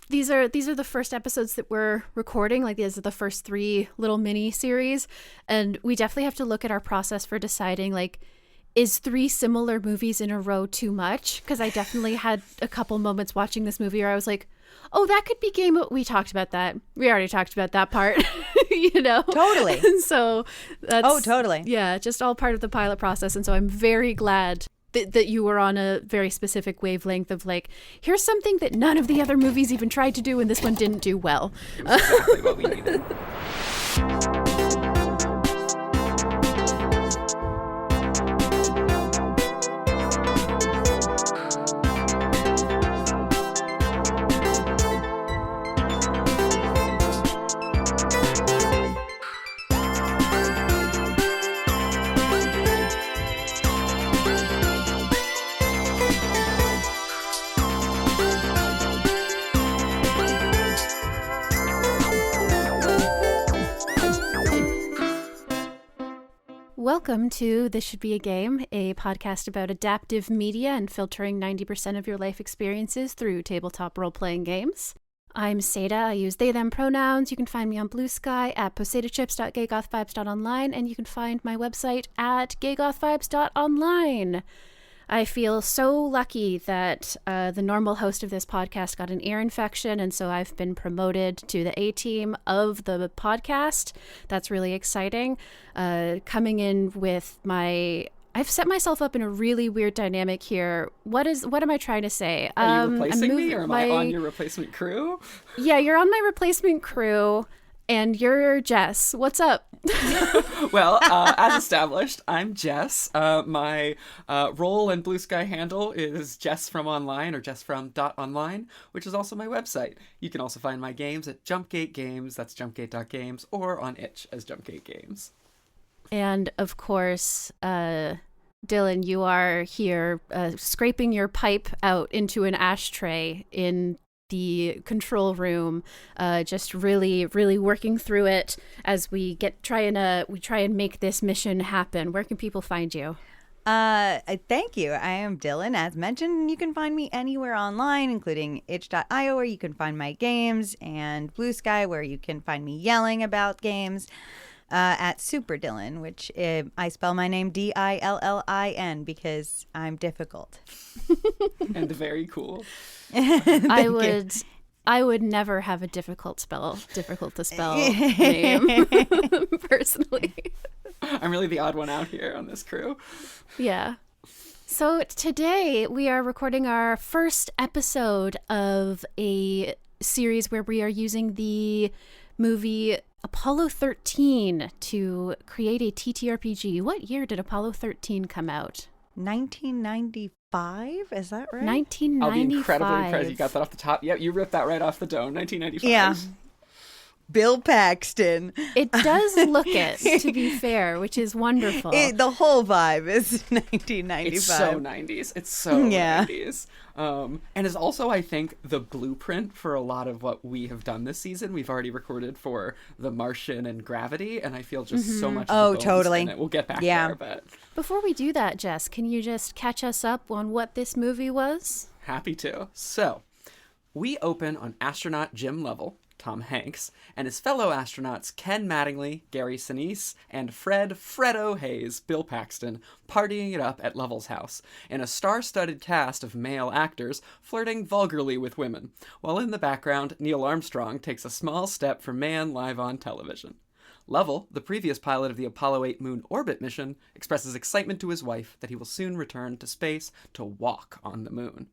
these are the first episodes that we're recording. Like, these are the first 3 little mini series, and we definitely have to look at our process for deciding, like, is 3 similar movies in a row too much? Because I definitely had a couple moments watching this movie where I was like, oh, that could be game. We talked about that. We already talked about that part, Totally. And so that's, totally. Yeah, just all part of the pilot process. And so I'm very glad that you were on a very specific wavelength of, like, here's something that none of the other movies even tried to do, and this one didn't do well. It was exactly what we needed. Welcome to This Should Be a Game, a podcast about adaptive media and filtering 90% of your life experiences through tabletop role-playing games. I'm Satah. I use they, them pronouns. You can find me on Bluesky at posatachips.gaygothvibes.online, and you can find my website at gaygothvibes.online. I feel so lucky that the normal host of this podcast got an ear infection, and so I've been promoted to the A-team of the podcast. That's really exciting. Coming in with I've set myself up in a really weird dynamic here. What am I trying to say? Are you replacing me, or am I on your replacement crew? Yeah, you're on my replacement crew, and you're Jess. What's up? Well, as established, I'm Jess. My role and Bluesky handle is jessfrom.online or jessfrom.online, which is also my website. You can also find my games at Jumpgate Games, that's jumpgate.games, or on itch as Jumpgate Games. And of course, Dillin, you are here scraping your pipe out into an ashtray in the control room, just really, really working through it as we try and make this mission happen. Where can people find you? Thank you. I am Dillin. As mentioned, you can find me anywhere online, including itch.io, where you can find my games, and Bluesky, where you can find me yelling about games. At superdillin, which I spell my name Dillin because I'm difficult. And very cool. I would never have a difficult to spell name, personally. I'm really the odd one out here on this crew. Yeah. So today we are recording our first episode of a series where we are using the movie Apollo 13 to create a TTRPG. What year did Apollo 13 come out? 1995? Is that right? 1995. I'll be incredibly impressed you got that off the top. Yep, you ripped that right off the dome. 1995. Yeah. Bill Paxton. It does look it, to be fair, which is wonderful. The whole vibe is 1995. It's so 90s. It's so 90s. And is also, I think, the blueprint for a lot of what we have done this season. We've already recorded for The Martian and Gravity, and I feel just so much of the bones in it. We'll get back there, but... Before we do that, Jess, can you just catch us up on what this movie was? Happy to. So, we open on astronaut Jim Lovell, Tom Hanks, and his fellow astronauts Ken Mattingly, Gary Sinise, and Fredo Hayes, Bill Paxton, partying it up at Lovell's house, in a star-studded cast of male actors flirting vulgarly with women, while in the background, Neil Armstrong takes a small step for man live on television. Lovell, the previous pilot of the Apollo 8 moon orbit mission, expresses excitement to his wife that he will soon return to space to walk on the moon.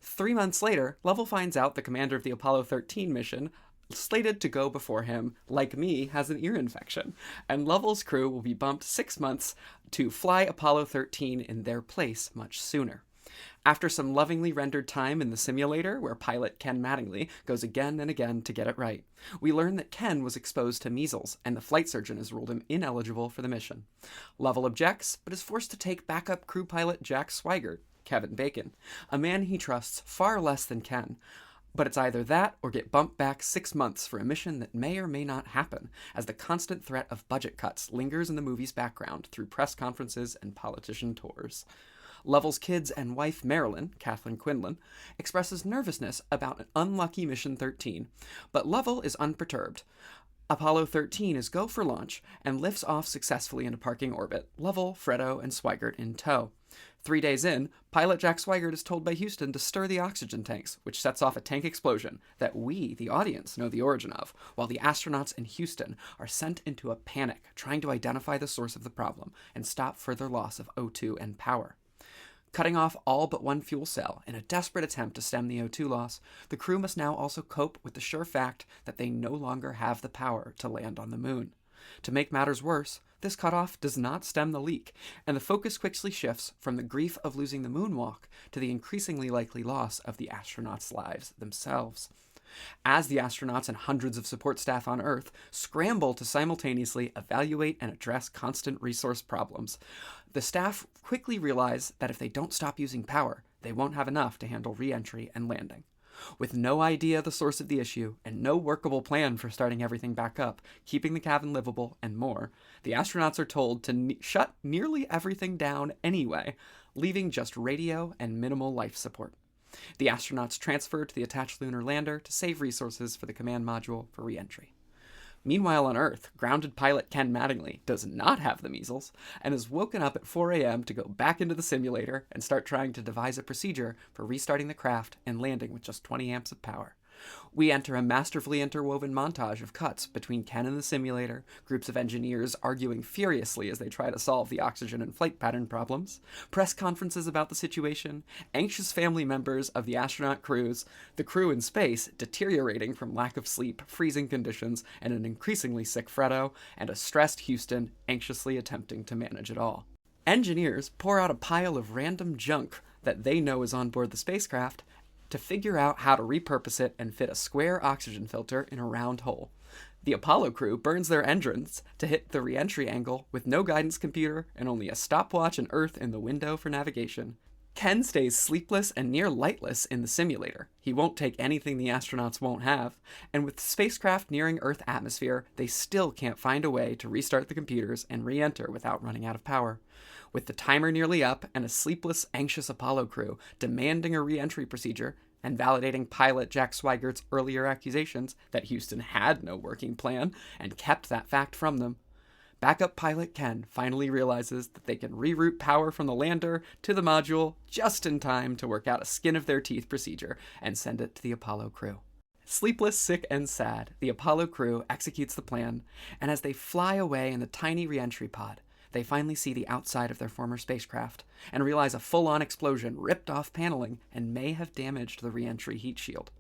3 months later, Lovell finds out the commander of the Apollo 13 mission, slated to go before him, like me, has an ear infection, and Lovell's crew will be bumped 6 months to fly Apollo 13 in their place much sooner. After some lovingly rendered time in the simulator, where pilot Ken Mattingly goes again and again to get it right, we learn that Ken was exposed to measles, and the flight surgeon has ruled him ineligible for the mission. Lovell objects, but is forced to take backup crew pilot Jack Swigert, Kevin Bacon, a man he trusts far less than Ken. But it's either that or get bumped back 6 months for a mission that may or may not happen, as the constant threat of budget cuts lingers in the movie's background through press conferences and politician tours. Lovell's kids and wife Marilyn, Kathleen Quinlan, expresses nervousness about an unlucky Mission 13, but Lovell is unperturbed. Apollo 13 is go for launch and lifts off successfully into parking orbit, Lovell, Fredo, and Swigert in tow. 3 days in, pilot Jack Swigert is told by Houston to stir the oxygen tanks, which sets off a tank explosion that we, the audience, know the origin of, while the astronauts in Houston are sent into a panic, trying to identify the source of the problem and stop further loss of O2 and power. Cutting off all but one fuel cell in a desperate attempt to stem the O2 loss, the crew must now also cope with the sure fact that they no longer have the power to land on the moon. To make matters worse, this cutoff does not stem the leak, and the focus quickly shifts from the grief of losing the moonwalk to the increasingly likely loss of the astronauts' lives themselves. As the astronauts and hundreds of support staff on Earth scramble to simultaneously evaluate and address constant resource problems, the staff quickly realize that if they don't stop using power, they won't have enough to handle re-entry and landing. With no idea the source of the issue and no workable plan for starting everything back up, keeping the cabin livable, and more, the astronauts are told to shut nearly everything down anyway, leaving just radio and minimal life support. The astronauts transfer to the attached lunar lander to save resources for the command module for re-entry. Meanwhile on Earth, grounded pilot Ken Mattingly does not have the measles and is woken up at 4 a.m. to go back into the simulator and start trying to devise a procedure for restarting the craft and landing with just 20 amps of power. We enter a masterfully interwoven montage of cuts between Ken and the simulator, groups of engineers arguing furiously as they try to solve the oxygen and flight pattern problems, press conferences about the situation, anxious family members of the astronaut crews, the crew in space deteriorating from lack of sleep, freezing conditions, and an increasingly sick Fredo, and a stressed Houston anxiously attempting to manage it all. Engineers pour out a pile of random junk that they know is on board the spacecraft to figure out how to repurpose it and fit a square oxygen filter in a round hole. The Apollo crew burns their engines to hit the re-entry angle with no guidance computer and only a stopwatch and Earth in the window for navigation. Ken stays sleepless and near lightless in the simulator. He won't take anything the astronauts won't have, and with the spacecraft nearing Earth atmosphere, they still can't find a way to restart the computers and re-enter without running out of power. With the timer nearly up and a sleepless, anxious Apollo crew demanding a re-entry procedure and validating pilot Jack Swigert's earlier accusations that Houston had no working plan and kept that fact from them, backup pilot Ken finally realizes that they can reroute power from the lander to the module just in time to work out a skin-of-their-teeth procedure and send it to the Apollo crew. Sleepless, sick, and sad, the Apollo crew executes the plan, and as they fly away in the tiny re-entry pod, they finally see the outside of their former spacecraft and realize a full-on explosion ripped off paneling and may have damaged the re-entry heat shield.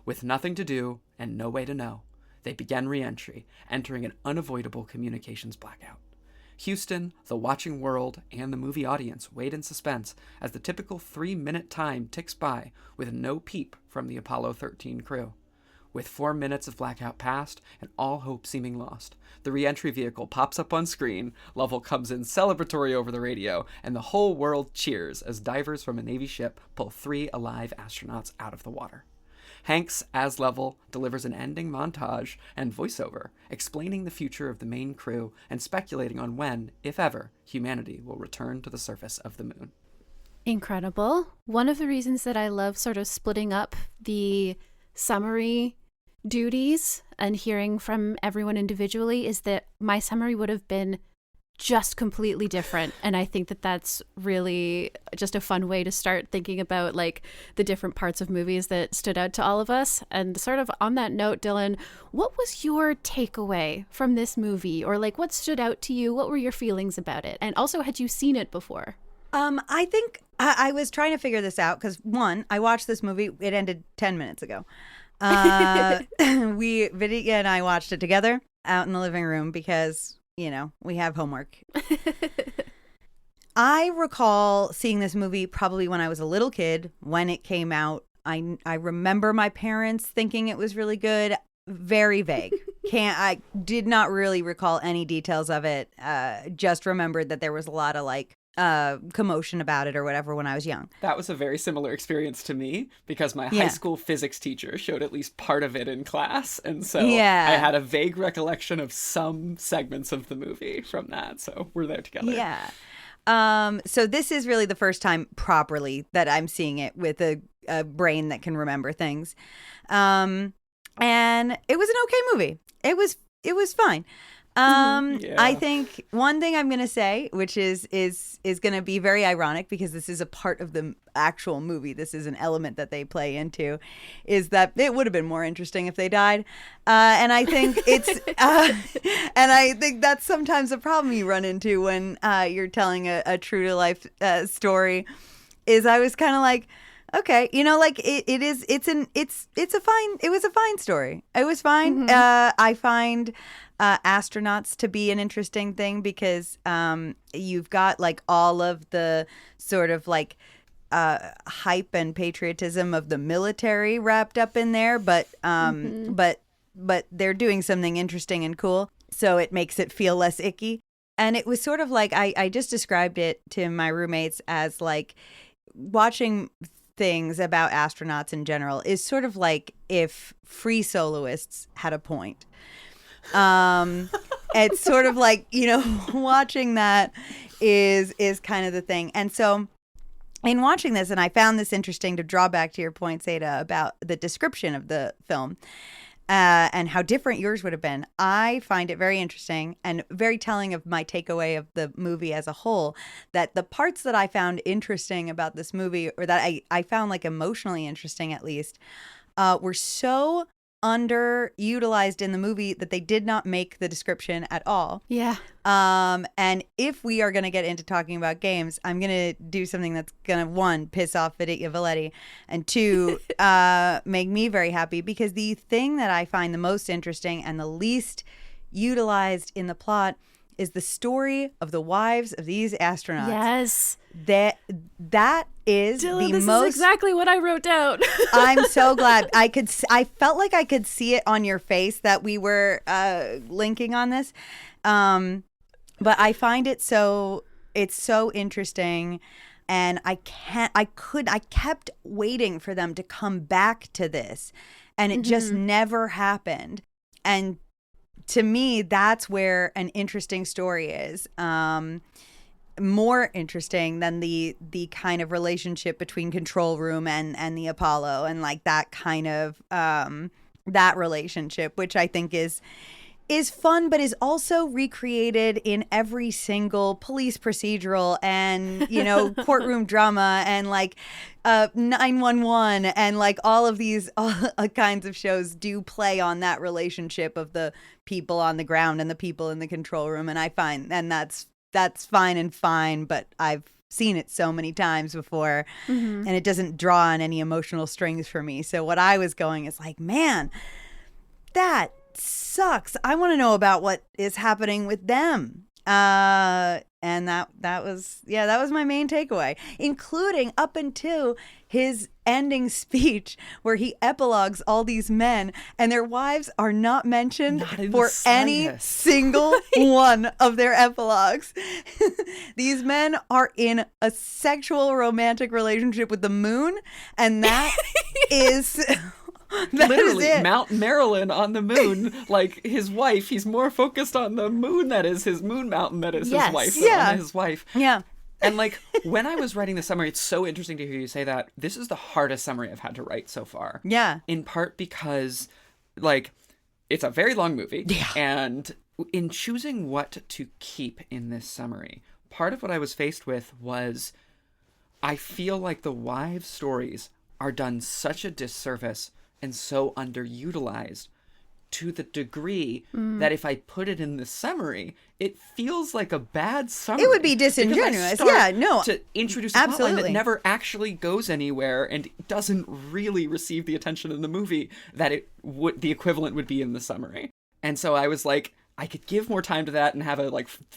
With nothing to do and no way to know, they begin re-entry, entering an unavoidable communications blackout. Houston, the watching world, and the movie audience wait in suspense as the typical 3-minute time ticks by with no peep from the Apollo 13 crew. With 4 minutes of blackout past and all hope seeming lost, the re-entry vehicle pops up on screen, Lovell comes in celebratory over the radio, and the whole world cheers as divers from a Navy ship pull 3 alive astronauts out of the water. Hanks, as Lovell, delivers an ending montage and voiceover, explaining the future of the main crew and speculating on when, if ever, humanity will return to the surface of the moon. Incredible. One of the reasons that I love sort of splitting up the summary duties and hearing from everyone individually is that my summary would have been just completely different, and I think that that's really just a fun way to start thinking about like the different parts of movies that stood out to all of us. And sort of on that note, Dillin, what was your takeaway from this movie, or like what stood out to you? What were your feelings about it? And also, had you seen it before? I think I was trying to figure this out because one, I watched this movie. It ended 10 minutes ago. Vidya and I watched it together out in the living room because, you know, we have homework. I recall seeing this movie probably when I was a little kid, when it came out. I remember my parents thinking it was really good. Very vague. I did not really recall any details of it. Just remembered that there was a lot of like commotion about it or whatever when I was young. That was a very similar experience to me because my high school physics teacher showed at least part of it in class, and so I had a vague recollection of some segments of the movie from that, so we're there together. So this is really the first time properly that I'm seeing it with a brain that can remember things. And it was an okay movie. It was fine. I think one thing I'm going to say, which is going to be very ironic because this is a part of the actual movie. This is an element that they play into, is that it would have been more interesting if they died. And I think and I think that's sometimes a problem you run into when you're telling a true to life story. Is I was kind of like, okay, like it was a fine story. It was fine. I find astronauts to be an interesting thing because you've got like all of the sort of like hype and patriotism of the military wrapped up in there, but they're doing something interesting and cool, so it makes it feel less icky. And it was sort of like I just described it to my roommates as like watching things about astronauts in general is sort of like if free soloists had a point. It's sort of like, watching that is kind of the thing. And so in watching this, and I found this interesting to draw back to your point, Zeta, about the description of the film and how different yours would have been. I find it very interesting and very telling of my takeaway of the movie as a whole, that the parts that I found interesting about this movie, or that I found like emotionally interesting at least, were so underutilized in the movie that they did not make the description at all. Yeah. And if we are going to get into talking about games, I'm going to do something that's going to, one, piss off Vidya Valetti, and two, make me very happy, because the thing that I find the most interesting and the least utilized in the plot is the story of the wives of these astronauts. Yes. That is Dillin, the this most. is exactly what I wrote down. I'm so glad. I felt like I could see it on your face that we were linking on this. But I find it's so interesting, and I kept waiting for them to come back to this, and it just never happened. And to me, that's where an interesting story is. More interesting than the kind of relationship between Control Room and the Apollo, and like that kind of that relationship, which I think is fun, but is also recreated in every single police procedural and courtroom drama and like 911 and like all of these kinds of shows do play on that relationship of the people on the ground and the people in the control room. And I find, and that's fine, but I've seen it so many times before, and it doesn't draw on any emotional strings for me. So what I was going is like, man, that sucks. I want to know about what is happening with them. And that was my main takeaway, including up until his ending speech where he epilogues all these men and their wives are not mentioned for any single one of their epilogues. These men are in a sexual romantic relationship with the moon, and that is... Literally, Mount Marilyn on the moon, like his wife. He's more focused on the moon that is his moon mountain that is his wife. On his wife. Yeah. And like when I was writing the summary, it's so interesting to hear you say that. This is the hardest summary I've had to write so far. Yeah. In part because like it's a very long movie. Yeah. And in choosing what to keep in this summary, part of what I was faced with was I feel like the wives' stories are done such a disservice and so underutilized to the degree that if I put it in the summary, it feels like a bad summary. It would be disingenuous. To introduce a plotline that never actually goes anywhere and doesn't really receive the attention in the movie that the equivalent would be in the summary. And so I was like, I could give more time to that and have a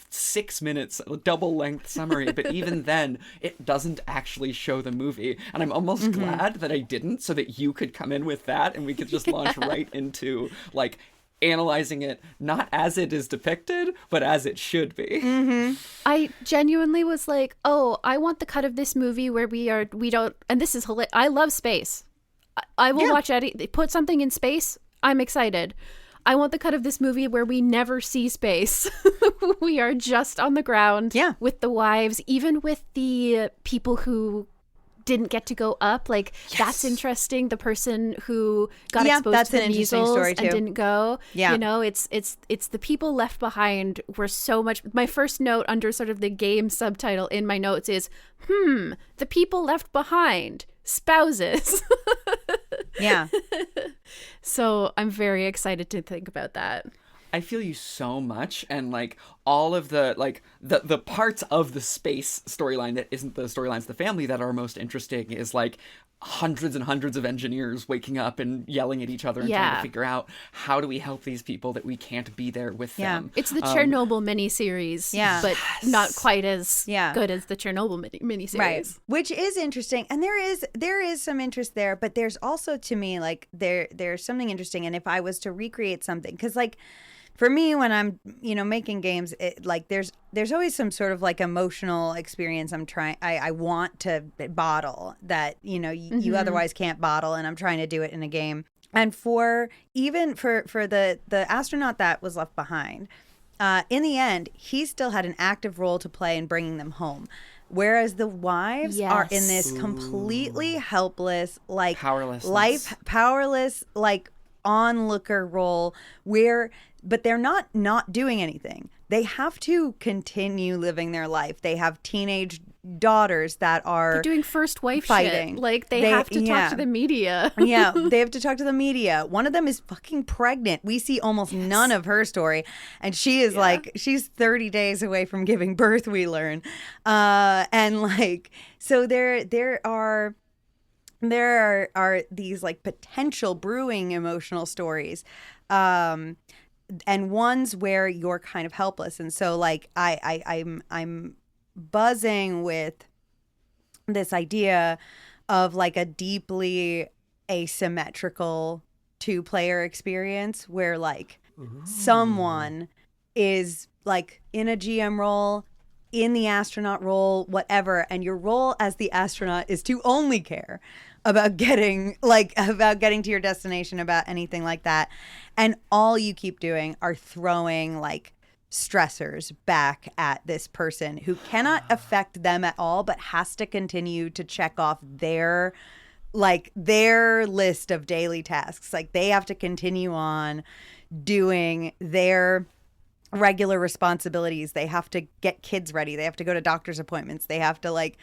6 minutes, double length summary. But even then, it doesn't actually show the movie. And I'm almost glad that I didn't, so that you could come in with that and we could just launch right into analyzing it, not as it is depicted, but as it should be. I genuinely was like, oh, I want the cut of this movie where we don't, and this is hilarious. I love space. I will watch Eddie put something in space. I'm excited. I want the cut of this movie where we never see space. We are just on the ground with the wives, even with the people who didn't get to go up. Like, that's interesting. The person who got exposed to the measles and didn't go. Yeah. You know, it's the people left behind were so much. My first note under sort of the game subtitle in my notes is, the people left behind, spouses. Yeah. So I'm very excited to think about that. I feel you so much, and like all of the like the parts of the space storyline that isn't the storylines of the family that are most interesting is like hundreds and hundreds of engineers waking up and yelling at each other and trying to figure out how do we help these people that we can't be there with them. It's the Chernobyl miniseries, but not quite as good as the Chernobyl miniseries. Right. Which is interesting. And there is some interest there, but there's also, to me, like there's something interesting. And if I was to recreate something, because like for me, when I'm, making games, like there's always some sort of like emotional experience I want to bottle that, you otherwise can't bottle, and I'm trying to do it in a game. And for the astronaut that was left behind, in the end, he still had an active role to play in bringing them home. Whereas the wives are in this completely helpless, like powerless, like onlooker role but they're not doing anything. They have to continue living their life. They have teenage daughters that are They're doing first wife fighting. Shit. Like they have to talk to the media. Yeah, they have to talk to the media. One of them is fucking pregnant. We see almost none of her story, and she is like she's 30 days away from giving birth. We learn, and like so there are these like potential brewing emotional stories. And ones where you're kind of helpless. And so like I'm buzzing with this idea of like a deeply asymmetrical 2-player experience where like someone is like in a GM role, in the astronaut role, whatever, and your role as the astronaut is to only care about getting to your destination, about anything like that. And all you keep doing are throwing like stressors back at this person who cannot affect them at all, but has to continue to check off their list of daily tasks. Like they have to continue on doing their regular responsibilities. They have to get kids ready. They have to go to doctor's appointments. They have to like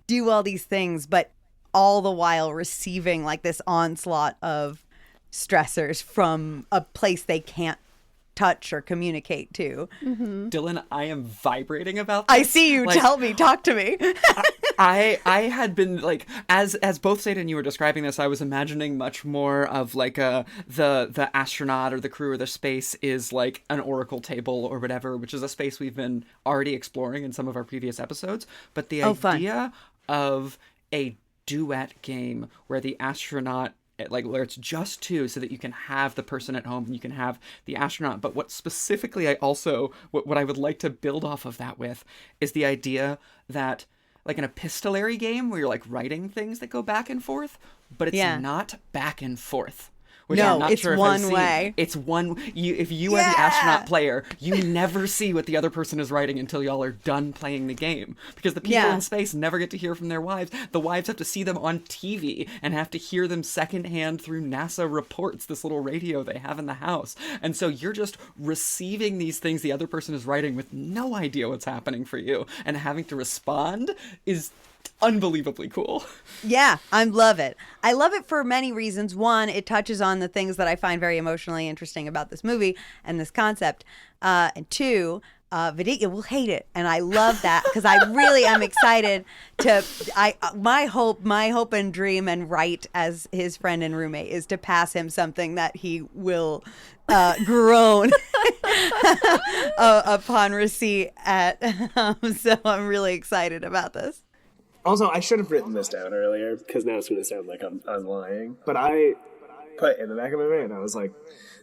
do all these things, but all the while receiving like this onslaught of stressors from a place they can't touch or communicate to. Dillin, I am vibrating about this. I see you. Like, tell me, talk to me. I had been like, as both Sada and you were describing this, I was imagining much more of like the astronaut or the crew or the space is like an oracle table or whatever, which is a space we've been already exploring in some of our previous episodes. But the idea of a duet game where the astronaut, like where it's just two, so that you can have the person at home and you can have the astronaut. But what specifically what I would like to build off of that with is the idea that like an epistolary game where you're like writing things that go back and forth, but it's not back and forth. Which I'm not sure if I've seen. Way. It's one. If you are the astronaut player, you never see what the other person is writing until y'all are done playing the game. Because the people in space never get to hear from their wives. The wives have to see them on TV and have to hear them secondhand through NASA reports, this little radio they have in the house. And so you're just receiving these things the other person is writing with no idea what's happening for you. And having to respond is unbelievably cool. Yeah, I love it. I love it for many reasons. One, it touches on the things that I find very emotionally interesting about this movie and this concept. And two, Vidya will hate it, and I love that because I really am excited to. My hope and dream and right as his friend and roommate is to pass him something that he will groan upon receipt at. So I'm really excited about this. Also, I should have written this down earlier because now it's going to sound like I'm lying. But I put in the back of my mind, I was like,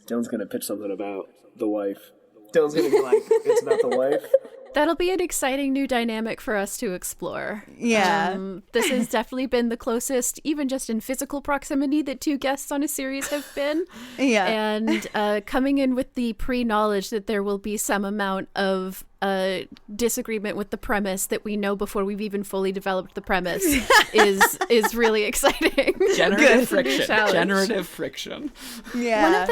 Dylan's going to pitch something about the wife. Dylan's going to be like, it's about the wife. That'll be an exciting new dynamic for us to explore. Yeah. This has definitely been the closest, even just in physical proximity, that two guests on a series have been. Yeah. And coming in with the pre-knowledge that there will be some amount of disagreement with the premise that we know before we've even fully developed the premise is really exciting. Generative friction. Generative friction. Yeah. One of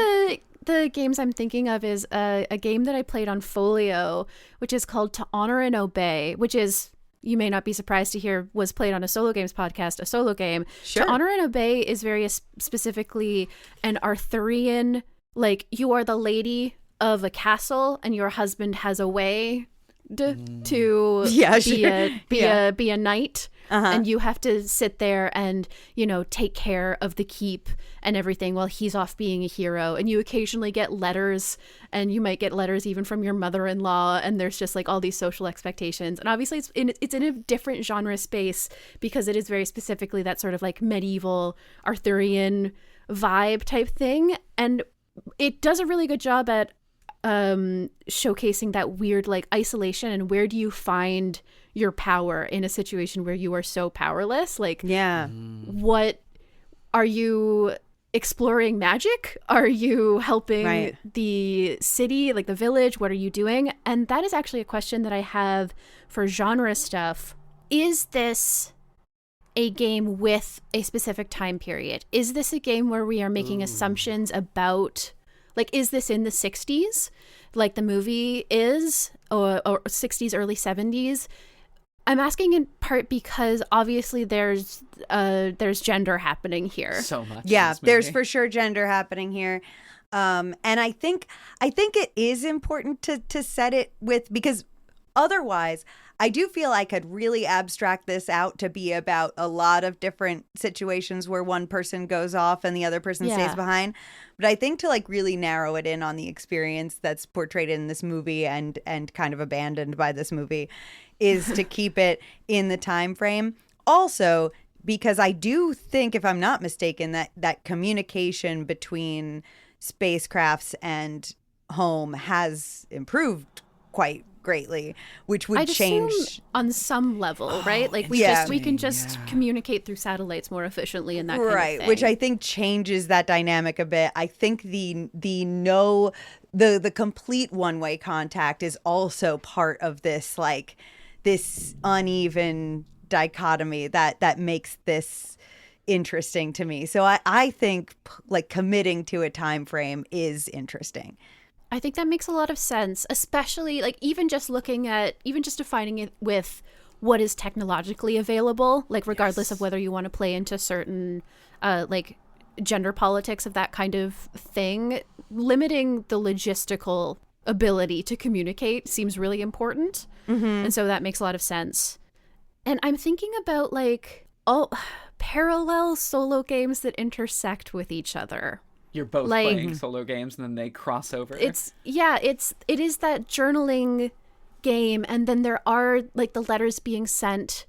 the games I'm thinking of is a game that I played on Folio, which is called To Honor and Obey, which is, you may not be surprised to hear, was played on a Solo Games podcast, a solo game. Sure. To Honor and Obey is very specifically an Arthurian, like, you are the lady of a castle and your husband has a way to be a knight. And you have to sit there and, you know, take care of the keep and everything while he's off being a hero. And you occasionally get letters, and you might get letters even from your mother-in-law. And there's just like all these social expectations. And obviously it's in a different genre space because it is very specifically that sort of like medieval Arthurian vibe type thing. And it does a really good job at showcasing that weird like isolation and where do you find your power in a situation where you are so powerless. Like, yeah, what are you exploring? Magic? Are you helping the city, like the village? What are you doing? And that is actually a question that I have for genre stuff. Is this a game with a specific time period? Is this a game where we are making assumptions about, like, is this in the 60s like the movie is, or 60s, early 70s? I'm asking in part because obviously there's gender happening here. So much. Yeah, there's for sure gender happening here. And I think it is important to set it with, because otherwise I do feel I could really abstract this out to be about a lot of different situations where one person goes off and the other person stays behind. But I think to like really narrow it in on the experience that's portrayed in this movie and kind of abandoned by this movie is to keep it in the time frame. Also, because I do think, if I'm not mistaken, that communication between spacecrafts and home has improved quite greatly, which would change on some level, right? Like we can just communicate through satellites more efficiently and that kind of thing. Which I think changes that dynamic a bit. I think the complete one-way contact is also part of this, like, this uneven dichotomy that makes this interesting to me. So I think like committing to a time frame is interesting. I think that makes a lot of sense, especially like even just defining it with what is technologically available, like regardless of whether you want to play into certain like gender politics of that kind of thing, limiting the logistical ability to communicate seems really important. And so that makes a lot of sense. And I'm thinking about like parallel solo games that intersect with each other. You're both like, playing solo games and then they cross over. It is that journaling game, and then there are like the letters being sent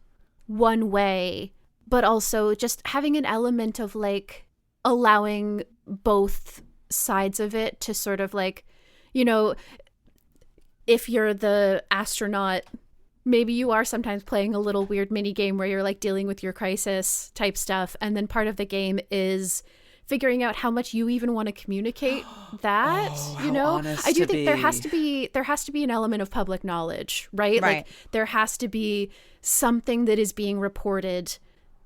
one way, but also just having an element of like allowing both sides of it to sort of like, you know, if you're the astronaut, maybe you are sometimes playing a little weird mini game where you're like dealing with your crisis type stuff, and then part of the game is figuring out how much you even want to communicate that. You know, I do think there has to be an element of public knowledge, right? Like there has to be something that is being reported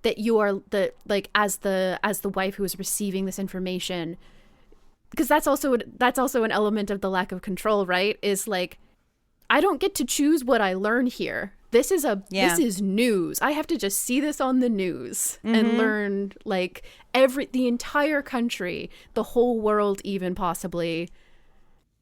that you are the, like, as the wife who is receiving this information, because that's also an element of the lack of control, right? Is like, I don't get to choose what I learn here. This is news. I have to just see this on the news and learn, like, the entire country, the whole world even possibly,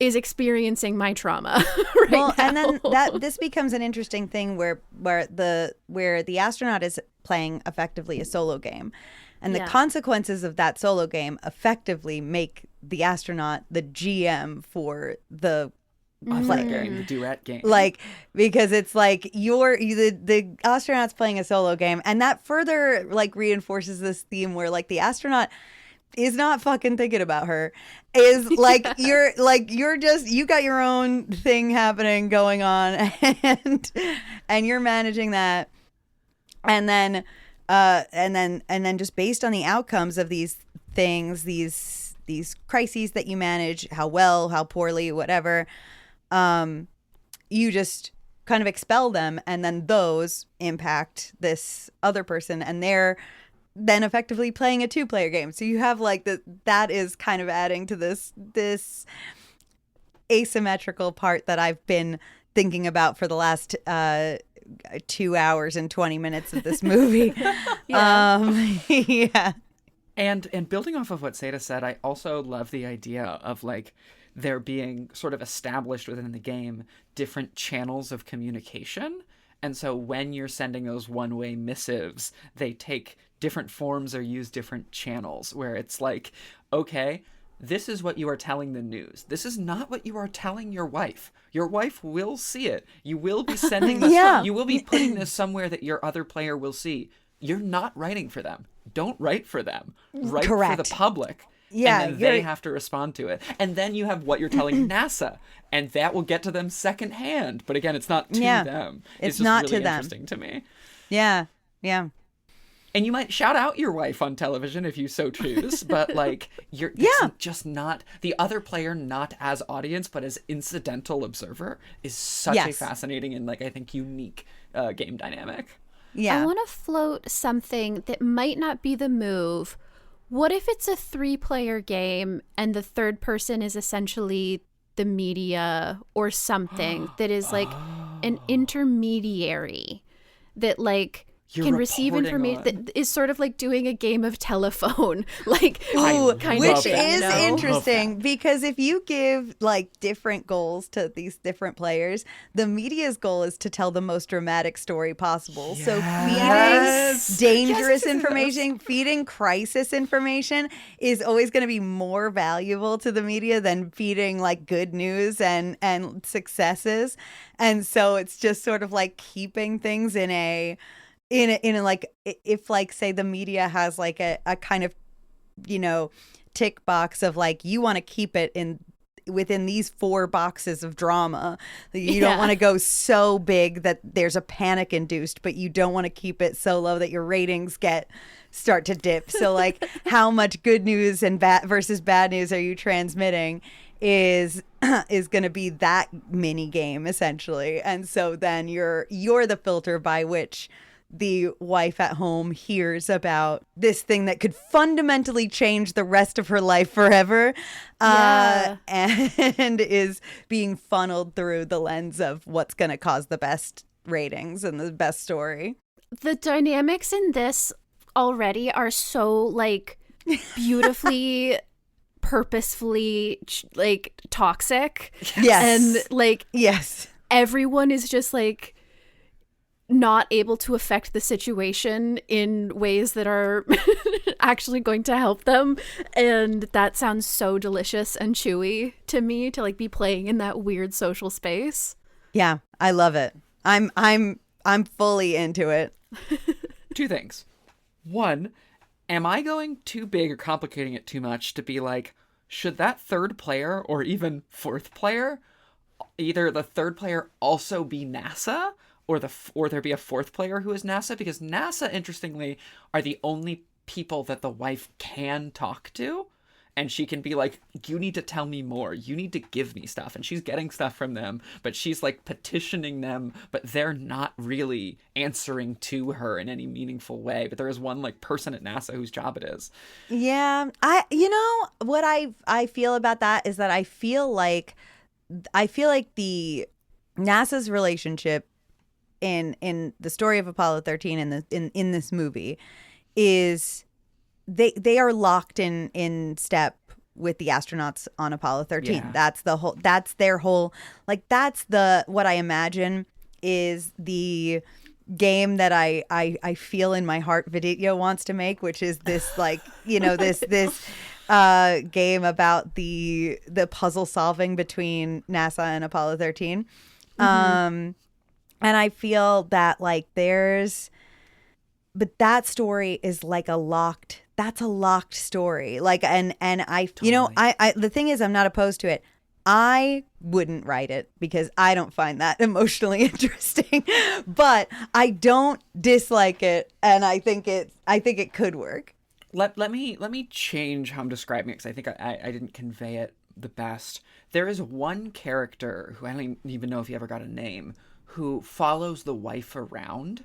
is experiencing my trauma now. And then this becomes an interesting thing where the astronaut is playing effectively a solo game. And the consequences of that solo game effectively make the astronaut the GM for the player, the duet game, like, because it's like the astronaut's playing a solo game, and that further like reinforces this theme where like the astronaut is not fucking thinking about her, is like you got your own thing happening going on, and you're managing that, and then just based on the outcomes of these things, these crises that you manage, how well, how poorly, whatever, you just kind of expel them, and then those impact this other person, and they're then effectively playing a 2-player game. So you have like that is kind of adding to this asymmetrical part that I've been thinking about for the last 2 hours and 20 minutes of this movie. Yeah. And building off of what Seda said, I also love the idea of like there being sort of established within the game different channels of communication. And so when you're sending those one-way missives, they take different forms or use different channels, where it's like, okay, this is what you are telling the news. This is not what you are telling your wife. Your wife will see it. You will be sending this. Yeah. You will be putting this somewhere that your other player will see. You're not writing for them. Don't write for them. Write Correct. for the public. Yeah, and then they have to respond to it. And then you have what you're telling NASA, and that will get to them secondhand. But again, it's not to them. It's just not really to them. interesting to me. Yeah. And you might shout out your wife on television if you so choose, but like just not the other player, not as audience, but as incidental observer, is such a fascinating and like I think unique game dynamic. Yeah. I want to float something that might not be the move. What if it's a 3-player game and the third person is essentially the media or something that is like an intermediary that like can receive information that is sort of like doing a game of telephone, like which is interesting because if you give like different goals to these different players, the media's goal is to tell the most dramatic story possible. So feeding dangerous information, feeding crisis information is always going to be more valuable to the media than feeding like good news and successes. And so it's just sort of like keeping things in a like, if like say the media has like a kind of, you know, tick box of like you want to keep it within these 4 boxes of drama. You don't want to go so big that there's a panic induced, but you don't want to keep it so low that your ratings start to dip. So like how much good news and versus bad news are you transmitting is going to be that mini game essentially. And so then you're the filter by which the wife at home hears about this thing that could fundamentally change the rest of her life forever, and is being funneled through the lens of what's going to cause the best ratings and the best story. The dynamics in this already are so like beautifully purposefully like toxic. Yes. And like everyone is just like not able to affect the situation in ways that are actually going to help them, and that sounds so delicious and chewy to me to like be playing in that weird social space. Yeah, I love it. I'm fully into it. 2 things. 1, am I going too big or complicating it too much to be like, should that 3rd player or even 4th player, either the 3rd player also be NASA, or there be a 4th player who is NASA? Because NASA, interestingly, are the only people that the wife can talk to. And she can be like, you need to tell me more. You need to give me stuff. And she's getting stuff from them, but she's like petitioning them, but they're not really answering to her in any meaningful way. But there is one like person at NASA whose job it is. Yeah. What I feel about that is that I feel like the NASA's relationship in the story of Apollo 13 in this movie is they are locked in step with the astronauts on Apollo 13. Yeah. That's their whole, like, that's what I imagine is the game that I feel in my heart Viditio wants to make, which is this like, you know, this game about the puzzle solving between NASA and Apollo 13. Mm-hmm. And I feel that like but that story is like a locked that's a locked story. Like, and I, Totally. I the thing is, I'm not opposed to it. I wouldn't write it because I don't find that emotionally interesting, but I don't dislike it, and I think it could work. Let me change how I'm describing it, because I think I didn't convey it the best. There is one character who I don't even know if he ever got a name, who follows the wife around.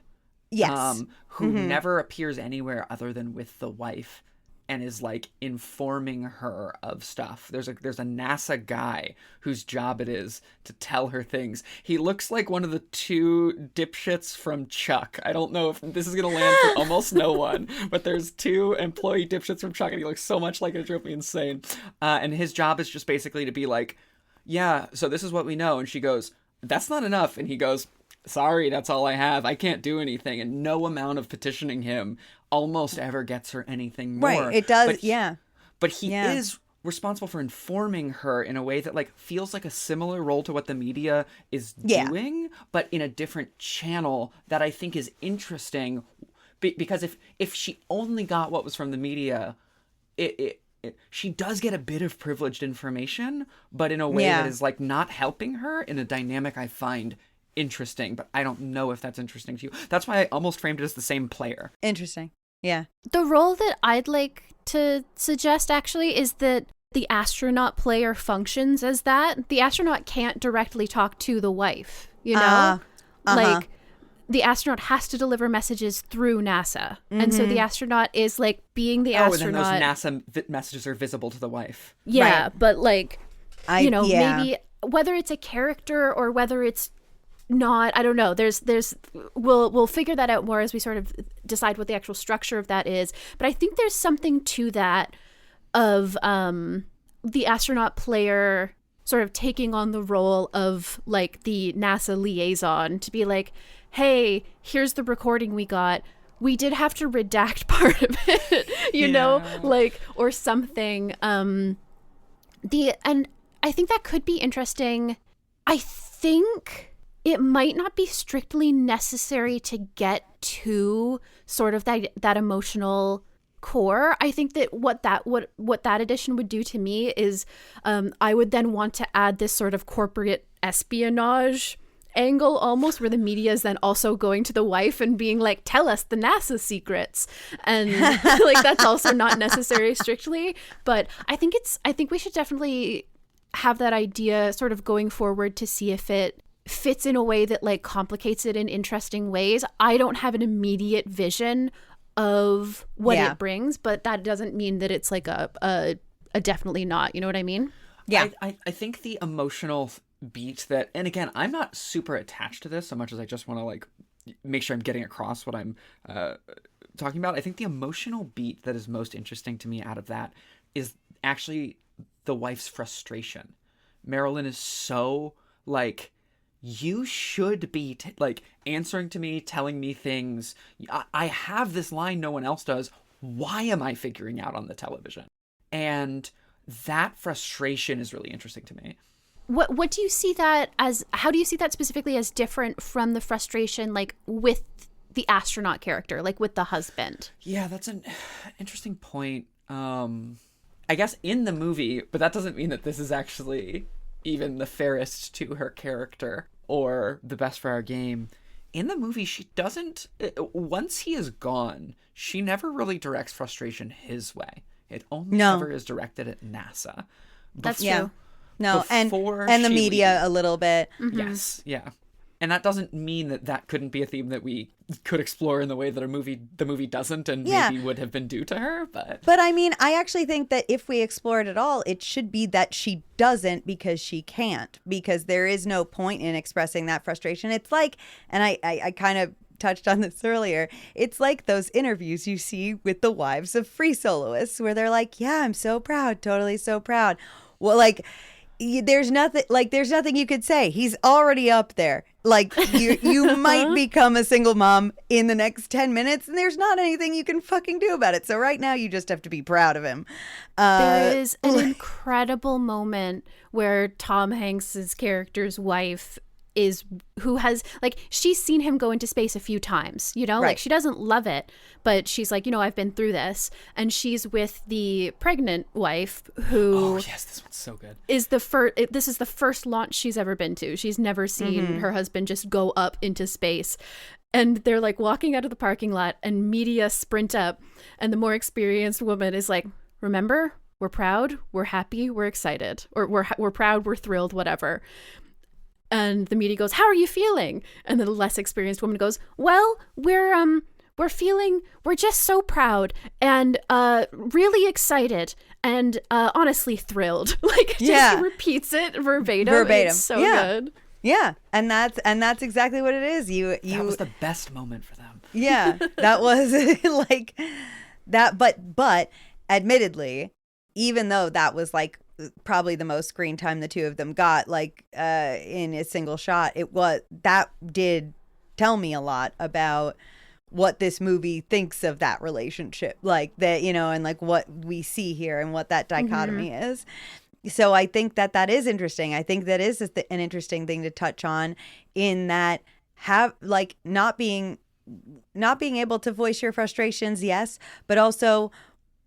Yes. Who never appears anywhere other than with the wife, and is like informing her of stuff. There's a NASA guy whose job it is to tell her things. He looks like one of the two dipshits from Chuck. I don't know if this is gonna land for almost no one, but there's two employee dipshits from Chuck, and he looks so much like it. It drove me insane. And his job is just basically to be like, yeah, so this is what we know. And she goes, that's not enough. And he goes, sorry, that's all I have. I can't do anything. And no amount of petitioning him almost ever gets her anything more. Right, it does, But he is responsible for informing her in a way that like feels like a similar role to what the media is doing, but in a different channel that I think is interesting. Because if she only got what was from the media, she does get a bit of privileged information, but in a way that is like not helping her in a dynamic I find interesting, but I don't know if that's interesting to you. That's why I almost framed it as the same player. Interesting. Yeah. The role that I'd like to suggest actually is that the astronaut player functions as that. The astronaut can't directly talk to the wife, you know? Like, the astronaut has to deliver messages through NASA. And so the astronaut is like being the astronaut. And then those NASA messages are visible to the wife. Yeah, right. But like, maybe whether it's a character or whether it's not, I don't know. We'll figure that out more as we sort of decide what the actual structure of that is. But I think there's something to that of the astronaut player sort of taking on the role of like the NASA liaison to be like, hey, here's the recording we got. We did have to redact part of it, you know, like, or something. And I think that could be interesting. I think it might not be strictly necessary to get to sort of that emotional core. I think that what that edition would do to me is I would then want to add this sort of corporate espionage angle almost, where the media is then also going to the wife and being like, tell us the NASA secrets, and like that's also not necessary strictly, but I think we should definitely have that idea sort of going forward to see if it fits in a way that like complicates it in interesting ways. I don't have an immediate vision of what it brings, but that doesn't mean that it's like a definitely not, you know what I mean? Yeah. I think the emotional beat that, and again, I'm not super attached to this so much as I just want to like make sure I'm getting across what I'm talking about. I think the emotional beat that is most interesting to me out of that is actually the wife's frustration. Marilyn is so like, you should be like answering to me, telling me things. I have this line no one else does. Why am I figuring out on the television? And that frustration is really interesting to me. What do you see that as? How do you see that specifically as different from the frustration like with the astronaut character, like with the husband? Yeah, that's an interesting point. I guess in the movie, but that doesn't mean that this is actually even the fairest to her character or the best for our game. In the movie, she doesn't, once he is gone, she never really directs frustration his way. It only ever is directed at NASA. That's true. No, and the media a little bit. Mm-hmm. Yes, yeah. And that doesn't mean that couldn't be a theme that we could explore in the way that the movie doesn't and maybe would have been due to her. But I mean, I actually think that if we explore it at all, it should be that she doesn't because she can't, because there is no point in expressing that frustration. It's like, and I kind of touched on this earlier, it's like those interviews you see with the wives of free soloists where they're like, yeah, I'm so proud, totally so proud. Well, like, there's nothing you could say. He's already up there. Like, you might become a single mom in the next 10 minutes, and there's not anything you can fucking do about it. So right now, you just have to be proud of him. There is an incredible moment where Tom Hanks's character's wife who has, like, she's seen him go into space a few times, you know, like she doesn't love it, but she's like, you know, I've been through this. And she's with the pregnant wife who, oh yes, this one's so good, is this is the first launch she's ever been to. She's never seen her husband just go up into space. And they're like walking out of the parking lot and media sprint up, and the more experienced woman is like, remember, we're proud, we're happy, we're excited, or we're proud, we're thrilled, whatever. And the media goes, how are you feeling? And the less experienced woman goes, well, we're just so proud and really excited and honestly thrilled. Like, just repeats it verbatim. It's so good. Yeah, and that's exactly what it is. That was the best moment for them. Yeah, that was like that. But admittedly, even though that was like probably the most screen time the two of them got, like in a single shot, that did tell me a lot about what this movie thinks of that relationship, like that, you know, and like what we see here and what that dichotomy is. So I think that is interesting. I think that is an interesting thing to touch on, in that not being able to voice your frustrations, yes, but also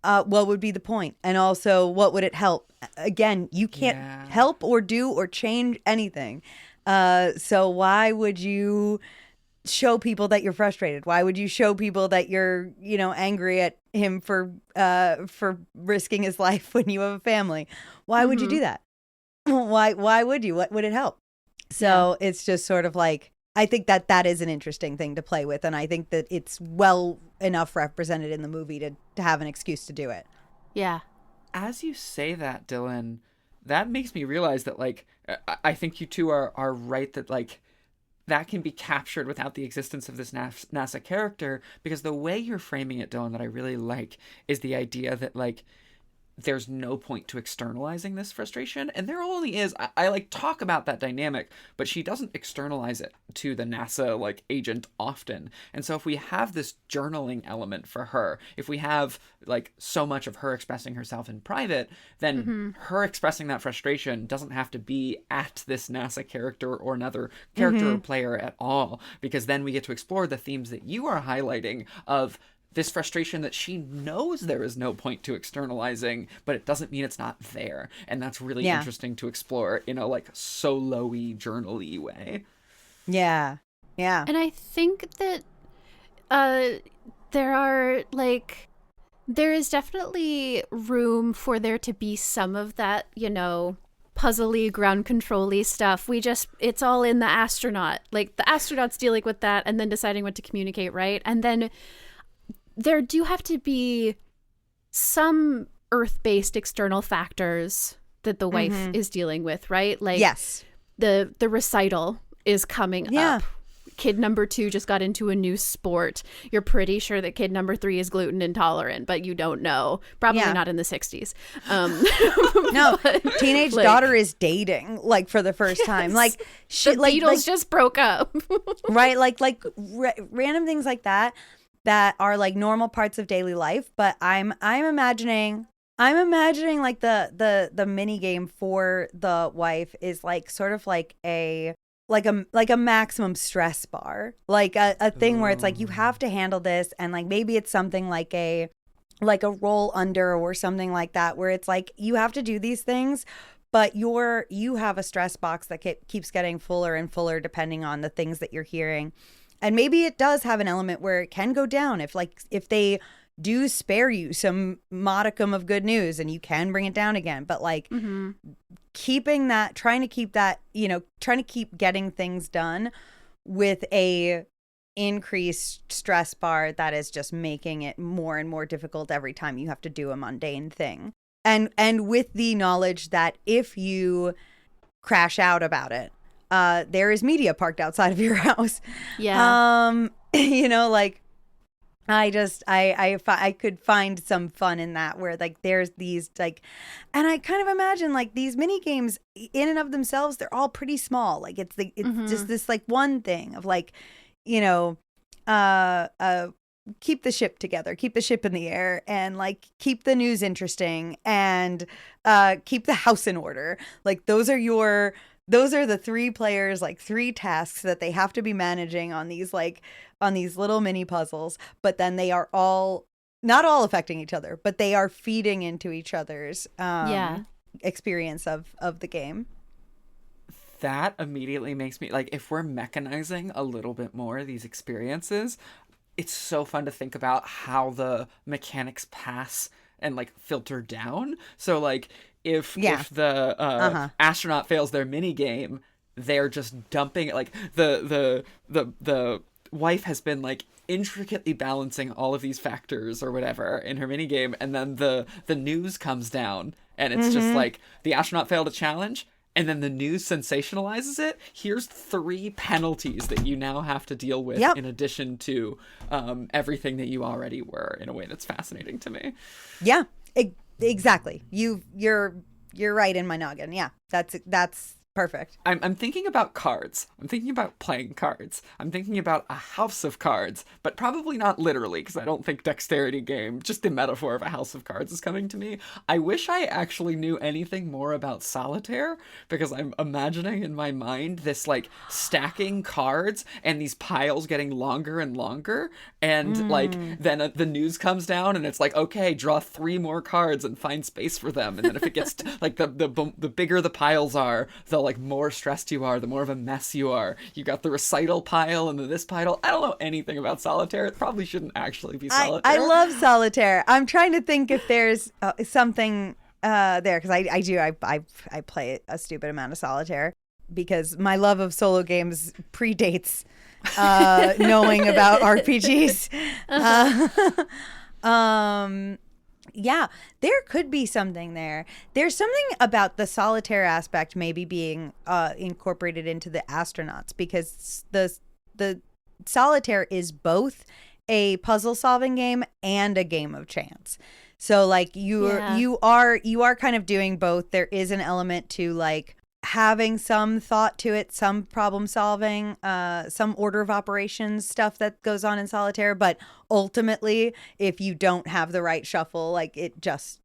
what would be the point? And also, what would it help? Again, you can't help or do or change anything. So why would you show people that you're frustrated? Why would you show people that you're, you know, angry at him for risking his life when you have a family? Why would you do that? Why would you? What would it help? So it's just sort of like, I think that is an interesting thing to play with, and I think that it's well enough represented in the movie to have an excuse to do it. Yeah. As you say that, Dillin, that makes me realize that, like, I think you two are right that, like, that can be captured without the existence of this NASA character, because the way you're framing it, Dillin, that I really like is the idea that, like, there's no point to externalizing this frustration, and there only is. I like talk about that dynamic, but she doesn't externalize it to the NASA like agent often. And so if we have this journaling element for her, if we have like so much of her expressing herself in private, then her expressing that frustration doesn't have to be at this NASA character or another character or player at all, because then we get to explore the themes that you are highlighting of this frustration that she knows there is no point to externalizing, but it doesn't mean it's not there. And that's really interesting to explore in a like solo-y, journal-y way. Yeah. Yeah. And I think that there is definitely room for there to be some of that, you know, puzzly, ground control-y stuff. It's all in the astronaut. Like, the astronaut's dealing with that and then deciding what to communicate, right? And then there do have to be some Earth-based external factors that the wife is dealing with, right? Like, yes, the recital is coming up. Kid number 2 just got into a new sport. You're pretty sure that kid number 3 is gluten intolerant, but you don't know. Probably not in the 60s. No, teenage daughter is dating, like, for the first time. Like, shit, the Beatles just broke up. Right? Random things like that are like normal parts of daily life. But I'm imagining like the mini game for the wife is like sort of like a maximum stress bar, like a thing where it's like you have to handle this, and like maybe it's something like a roll under or something like that, where it's like you have to do these things, but you have a stress box that keeps getting fuller and fuller depending on the things that you're hearing. And maybe it does have an element where it can go down if they do spare you some modicum of good news and you can bring it down again. But like trying to keep getting things done with a increased stress bar that is just making it more and more difficult every time you have to do a mundane thing. And with the knowledge that if you crash out about it, there is media parked outside of your house. Yeah. You know, like, I could find some fun in that, where like there's these like, and I kind of imagine like these mini games in and of themselves, they're all pretty small. Like it's just this like one thing of like, you know, keep the ship together, keep the ship in the air, and like keep the news interesting, and keep the house in order. Like those are your those are the three players, like three tasks that they have to be managing on these little mini puzzles. But then they are all not all affecting each other, but they are feeding into each other's experience of the game. That immediately makes me like, if we're mechanizing a little bit more these experiences, it's so fun to think about how the mechanics pass and like filter down. So like if the astronaut fails their mini game, they're just dumping it. Like the wife has been like intricately balancing all of these factors or whatever in her mini game, and then the news comes down and it's just like the astronaut failed a challenge. And then the news sensationalizes it. Here's 3 penalties that you now have to deal with in addition to everything that you already were, in a way that's fascinating to me. Yeah, exactly. You're right in my noggin. Yeah, that's perfect. I'm thinking about cards. I'm thinking about playing cards. I'm thinking about a house of cards, but probably not literally, because I don't think dexterity game, just the metaphor of a house of cards is coming to me. I wish I actually knew anything more about solitaire, because I'm imagining in my mind this like stacking cards and these piles getting longer and longer. And like then the news comes down and it's like, okay, draw 3 more cards and find space for them. And then if it gets like the bigger the piles are, the like more stressed you are, the more of a mess you are. You got the recital pile and then this pile. I don't know anything about solitaire. It probably shouldn't actually be solitaire. I love solitaire. I'm trying to think if there's something there, because I play a stupid amount of solitaire because my love of solo games predates knowing about RPGs. Yeah, there could be something there. There's something about the solitaire aspect maybe being incorporated into the astronauts, because the solitaire is both a puzzle solving game and a game of chance. So like you are kind of doing both. There is an element to like having some thought to it, some problem solving, some order of operations stuff that goes on in solitaire. But ultimately, if you don't have the right shuffle, like it's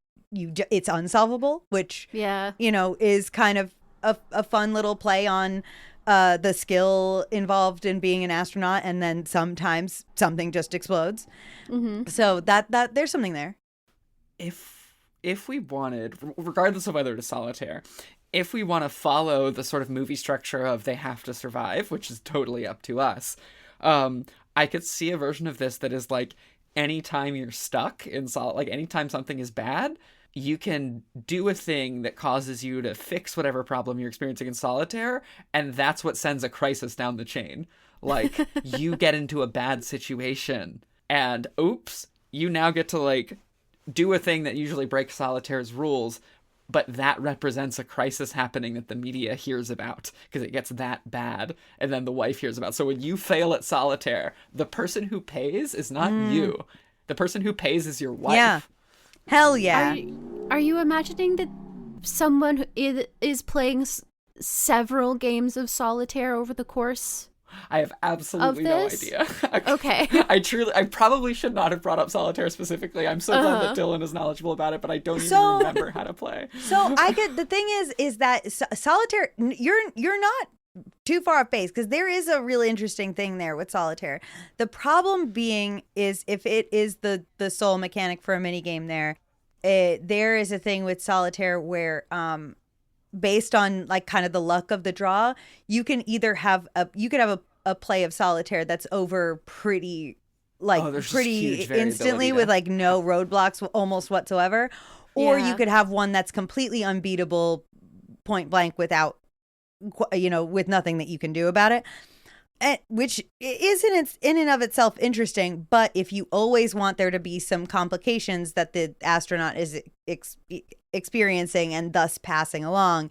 unsolvable, which, is kind of a fun little play on the skill involved in being an astronaut. And then sometimes something just explodes. Mm-hmm. So that there's something there. If we wanted, regardless of whether it is solitaire, if we want to follow the sort of movie structure of they have to survive, which is totally up to us, I could see a version of this that is like, anytime you're stuck in like anytime something is bad, you can do a thing that causes you to fix whatever problem you're experiencing in solitaire, and that's what sends a crisis down the chain. Like, you get into a bad situation, and oops, you now get to like do a thing that usually breaks solitaire's rules, but that represents a crisis happening that the media hears about because it gets that bad, and then the wife hears about. So when you fail at solitaire, the person who pays is not you. The person who pays is your wife. Yeah. Hell yeah. Are you imagining that someone who is playing several games of solitaire over the course? I have absolutely no idea. Okay. I probably should not have brought up solitaire specifically. I'm so glad that Dillin is knowledgeable about it, but I don't even remember how to play. So the thing is that solitaire, you're not too far off base, because there is a really interesting thing there with solitaire. The problem being is if it is the sole mechanic for a mini game there is a thing with solitaire where based on like kind of the luck of the draw, you can either have a play of solitaire that's over pretty instantly with like no roadblocks almost whatsoever, or you could have one that's completely unbeatable point blank without with nothing that you can do about it, which is in and of itself interesting. But if you always want there to be some complications that the astronaut is experiencing and thus passing along,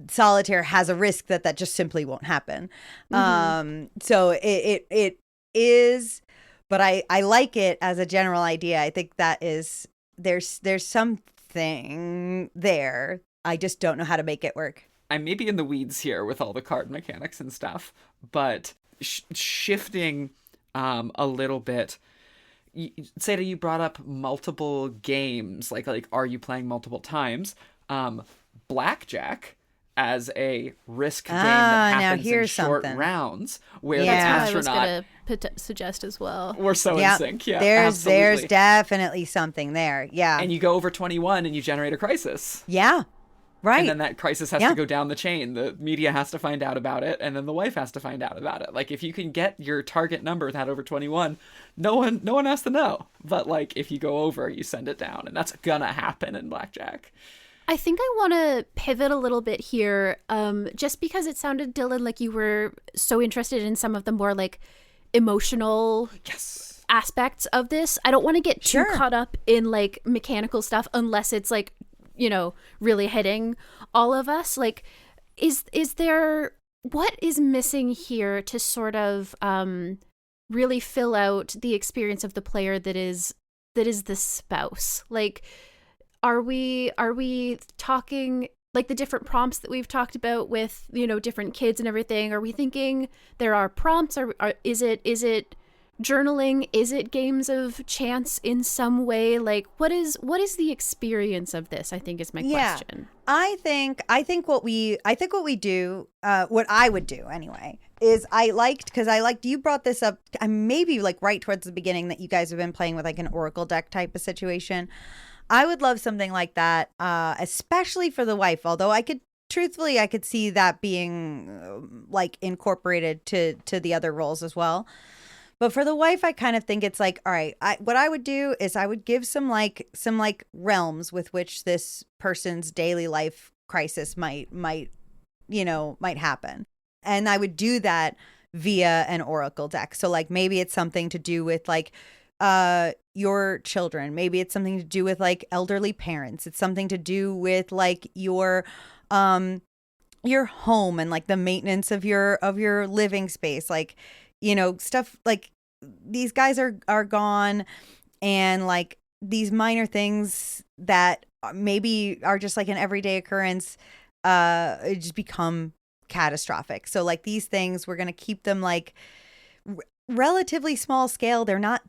solitaire has a risk that just simply won't happen. So it is, but I like it as a general idea. I think that is there's something there. I just don't know how to make it work. I may be in the weeds here with all the card mechanics and stuff, but shifting a little bit. Seda, you brought up multiple games, like are you playing multiple times? Blackjack as a risk game that now happens in here's short something. rounds where Yeah. the That's what I was astronaut going to suggest as well. we're so in sync. Yeah, there's absolutely. definitely something there. Yeah. And you go over 21 and you generate a crisis. Yeah. Right. And then that crisis has to go down the chain. The media has to find out about it, and then the wife has to find out about it. Like, if you can get your target number without over 21, no one has to know. But, like, if you go over, you send it down, and that's gonna happen in Blackjack. I think I want to pivot a little bit here, just because it sounded, Dillin, like you were so interested in some of the more, like, emotional aspects of this. I don't want to get too caught up in, like, mechanical stuff unless it's, like, you know, really hitting all of us. Like, is there, what is missing here to sort of really fill out the experience of the player that is the spouse? Like, are we talking, like, the different prompts that we've talked about with, you know, different kids and everything? Are we thinking there are prompts? Or is it journaling? Is it games of chance in some way? Like, what is the experience of this, I think, is my question. I think what we do, what I would do anyway, is you brought this up maybe like right towards the beginning, that you guys have been playing with like an Oracle deck type of situation. I would love something like that, especially for the wife, although I could see that being like incorporated to the other roles as well. But for the wife, I kind of think it's like, all right, what I would do is I would give some realms with which this person's daily life crisis might happen. And I would do that via an Oracle deck. So like maybe it's something to do with like your children. Maybe it's something to do with like elderly parents. It's something to do with like your home and like the maintenance of your living space. Like, you know, stuff like these guys are gone, and like these minor things that maybe are just like an everyday occurrence just become catastrophic. So like these things, we're going to keep them like relatively small scale. They're not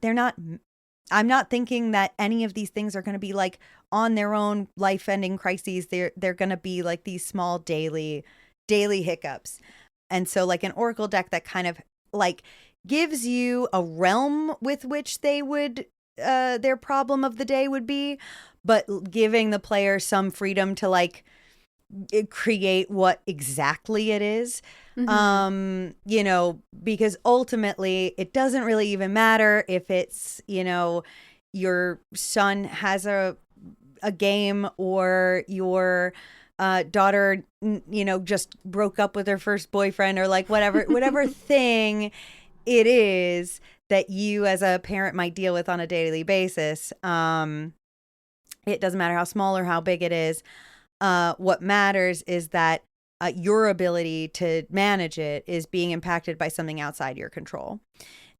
I'm not thinking that any of these things are going to be like on their own life-ending crises. They're going to be like these small daily hiccups. And so like an Oracle deck that kind of like gives you a realm with which they would their problem of the day would be, but giving the player some freedom to like create what exactly it is. Mm-hmm. You know, because ultimately it doesn't really even matter if it's, you know, your son has a game, or your daughter, you know, just broke up with her first boyfriend, or like whatever thing it is that you as a parent might deal with on a daily basis. It doesn't matter how small or how big it is. What matters is that your ability to manage it is being impacted by something outside your control,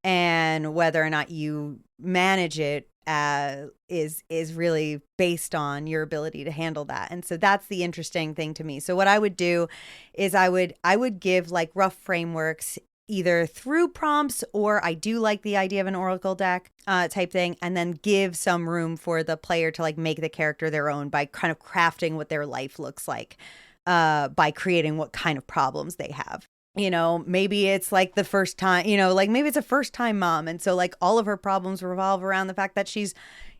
and whether or not you manage it is really based on your ability to handle that. And so that's the interesting thing to me. So what I would do is I would give like rough frameworks either through prompts, or I do like the idea of an Oracle deck type thing, and then give some room for the player to like make the character their own by kind of crafting what their life looks like, by creating what kind of problems they have. You know, maybe it's like the first time, you know, like maybe it's a first time mom. And so like all of her problems revolve around the fact that she's,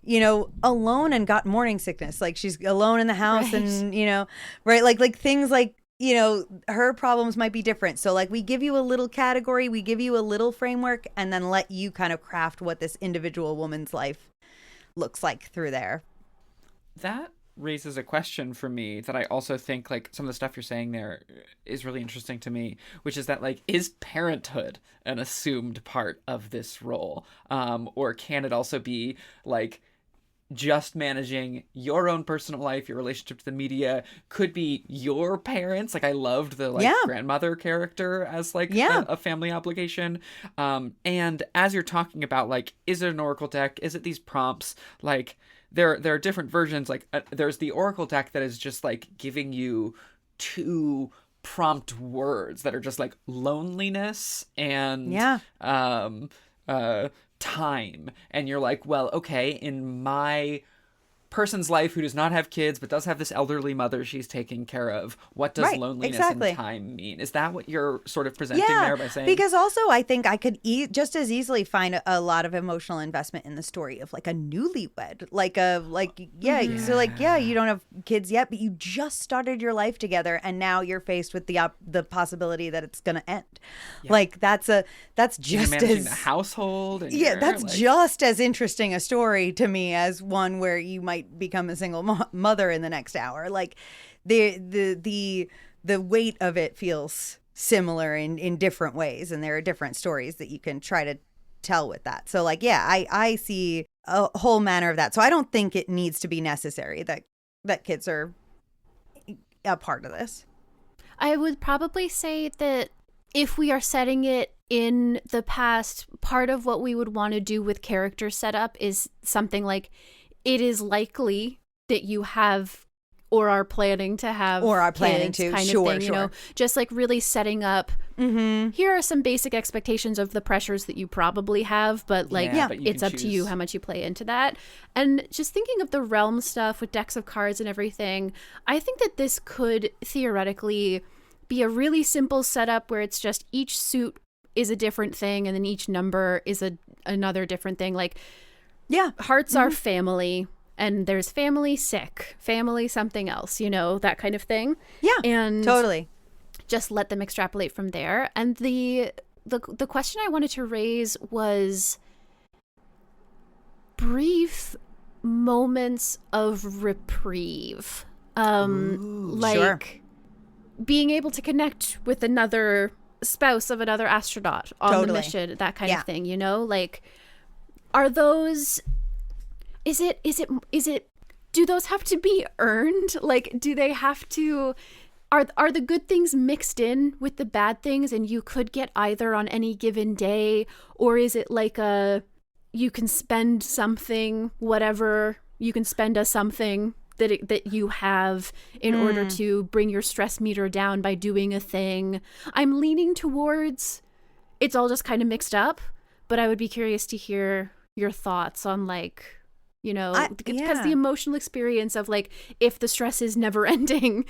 you know, alone and got morning sickness. Like she's alone in the house, right. And, you know, right. Like things like, you know, her problems might be different. So like we give you a little category, we give you a little framework, and then let you kind of craft what this individual woman's life looks like through there. That raises a question for me that I also think like some of the stuff you're saying there is really interesting to me, which is that like, is parenthood an assumed part of this role? Or can it also be like just managing your own personal life, your relationship to the media, could be your parents? Like I loved the like grandmother character as like a family obligation. And as you're talking about like, is it an Oracle deck? Is it these prompts? Like there are different versions. Like there's the Oracle deck that is just like giving you 2 prompt words that are just like loneliness and time, and you're like, well, okay, in my person's life who does not have kids but does have this elderly mother she's taking care of. What does Right, loneliness exactly. and time mean? Is that what you're sort of presenting there by saying? Because also I think I could just as easily find a lot of emotional investment in the story of like a newlywed, you don't have kids yet, but you just started your life together, and now you're faced with the possibility that it's gonna end. Yeah. Like that's just you're managing as the household. And that's like, just as interesting a story to me as one where you might become a single mother in the next hour. Like the weight of it feels similar in different ways, and there are different stories that you can try to tell with that. So like, I see a whole manner of that. So I don't think it needs to be necessary that kids are a part of this. I would probably say that if we are setting it in the past, part of what we would want to do with character setup is something like, it is likely that you have or are planning to have or are planning kids to kind sure, of thing, sure. you know, just like really setting up here are some basic expectations of the pressures that you probably have, but like but you it's can up to you choose. how much you play into that. And just thinking of the realm stuff with decks of cards and everything, I think that this could theoretically be a really simple setup where it's just each suit is a different thing and then each number is another different thing. Like hearts are family, and there's family sick, family something else, you know, that kind of thing. Yeah, and totally. Just let them extrapolate from there. And the question I wanted to raise was brief moments of reprieve. Sure. Being able to connect with another spouse of another astronaut on the mission, that kind of thing, you know? Like, are those... Is it, do those have to be earned? Like, do they have to, are the good things mixed in with the bad things and you could get either on any given day? Or is it like you can spend something, whatever, you can spend a something that you have in order to bring your stress meter down by doing a thing? I'm leaning towards it's all just kind of mixed up, but I would be curious to hear your thoughts on like, you know, because the emotional experience of like if the stress is never ending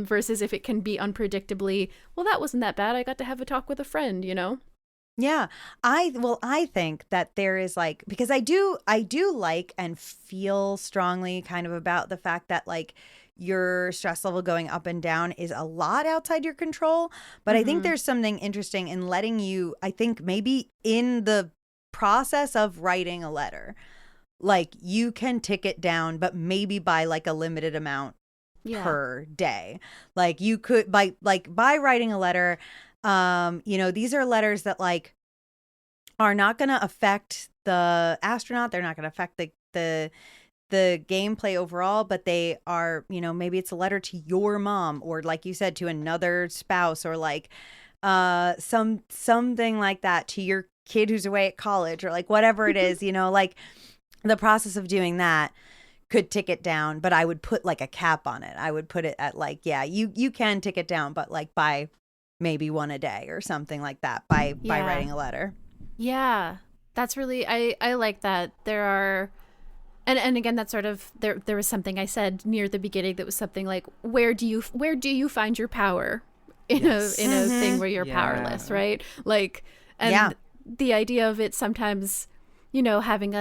versus if it can be unpredictably, well, that wasn't that bad, I got to have a talk with a friend, you know? I think that there is like, because I do like and feel strongly kind of about the fact that like your stress level going up and down is a lot outside your control, but I think there's something interesting in letting you, I think maybe in the process of writing a letter, like you can tick it down, but maybe by like a limited amount per day. Like you could by writing a letter, you know, these are letters that like are not going to affect the astronaut. They're not going to affect the gameplay overall, but they are, you know, maybe it's a letter to your mom or like you said, to another spouse or like something like that to your kid who's away at college or like whatever it is, you know, like the process of doing that could tick it down, but I would put like a cap on it. I would put it at like, you can tick it down, but like by maybe one a day or something like that by writing a letter. Yeah. That's really, I like that. There are, and again, that's sort of, there was something I said near the beginning that was something like, where do you find your power in a thing where you're powerless, right? Like, and the idea of it sometimes, you know, having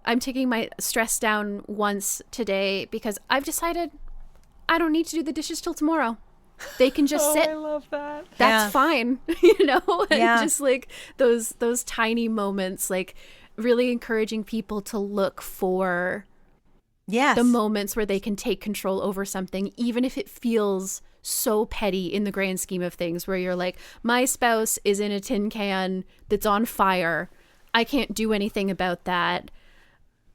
I'm taking my stress down once today because I've decided I don't need to do the dishes till tomorrow. They can just sit. I love that. That's fine, you know? And just like those tiny moments, like really encouraging people to look for the moments where they can take control over something, even if it feels so petty in the grand scheme of things, where you're like, my spouse is in a tin can that's on fire. I can't do anything about that.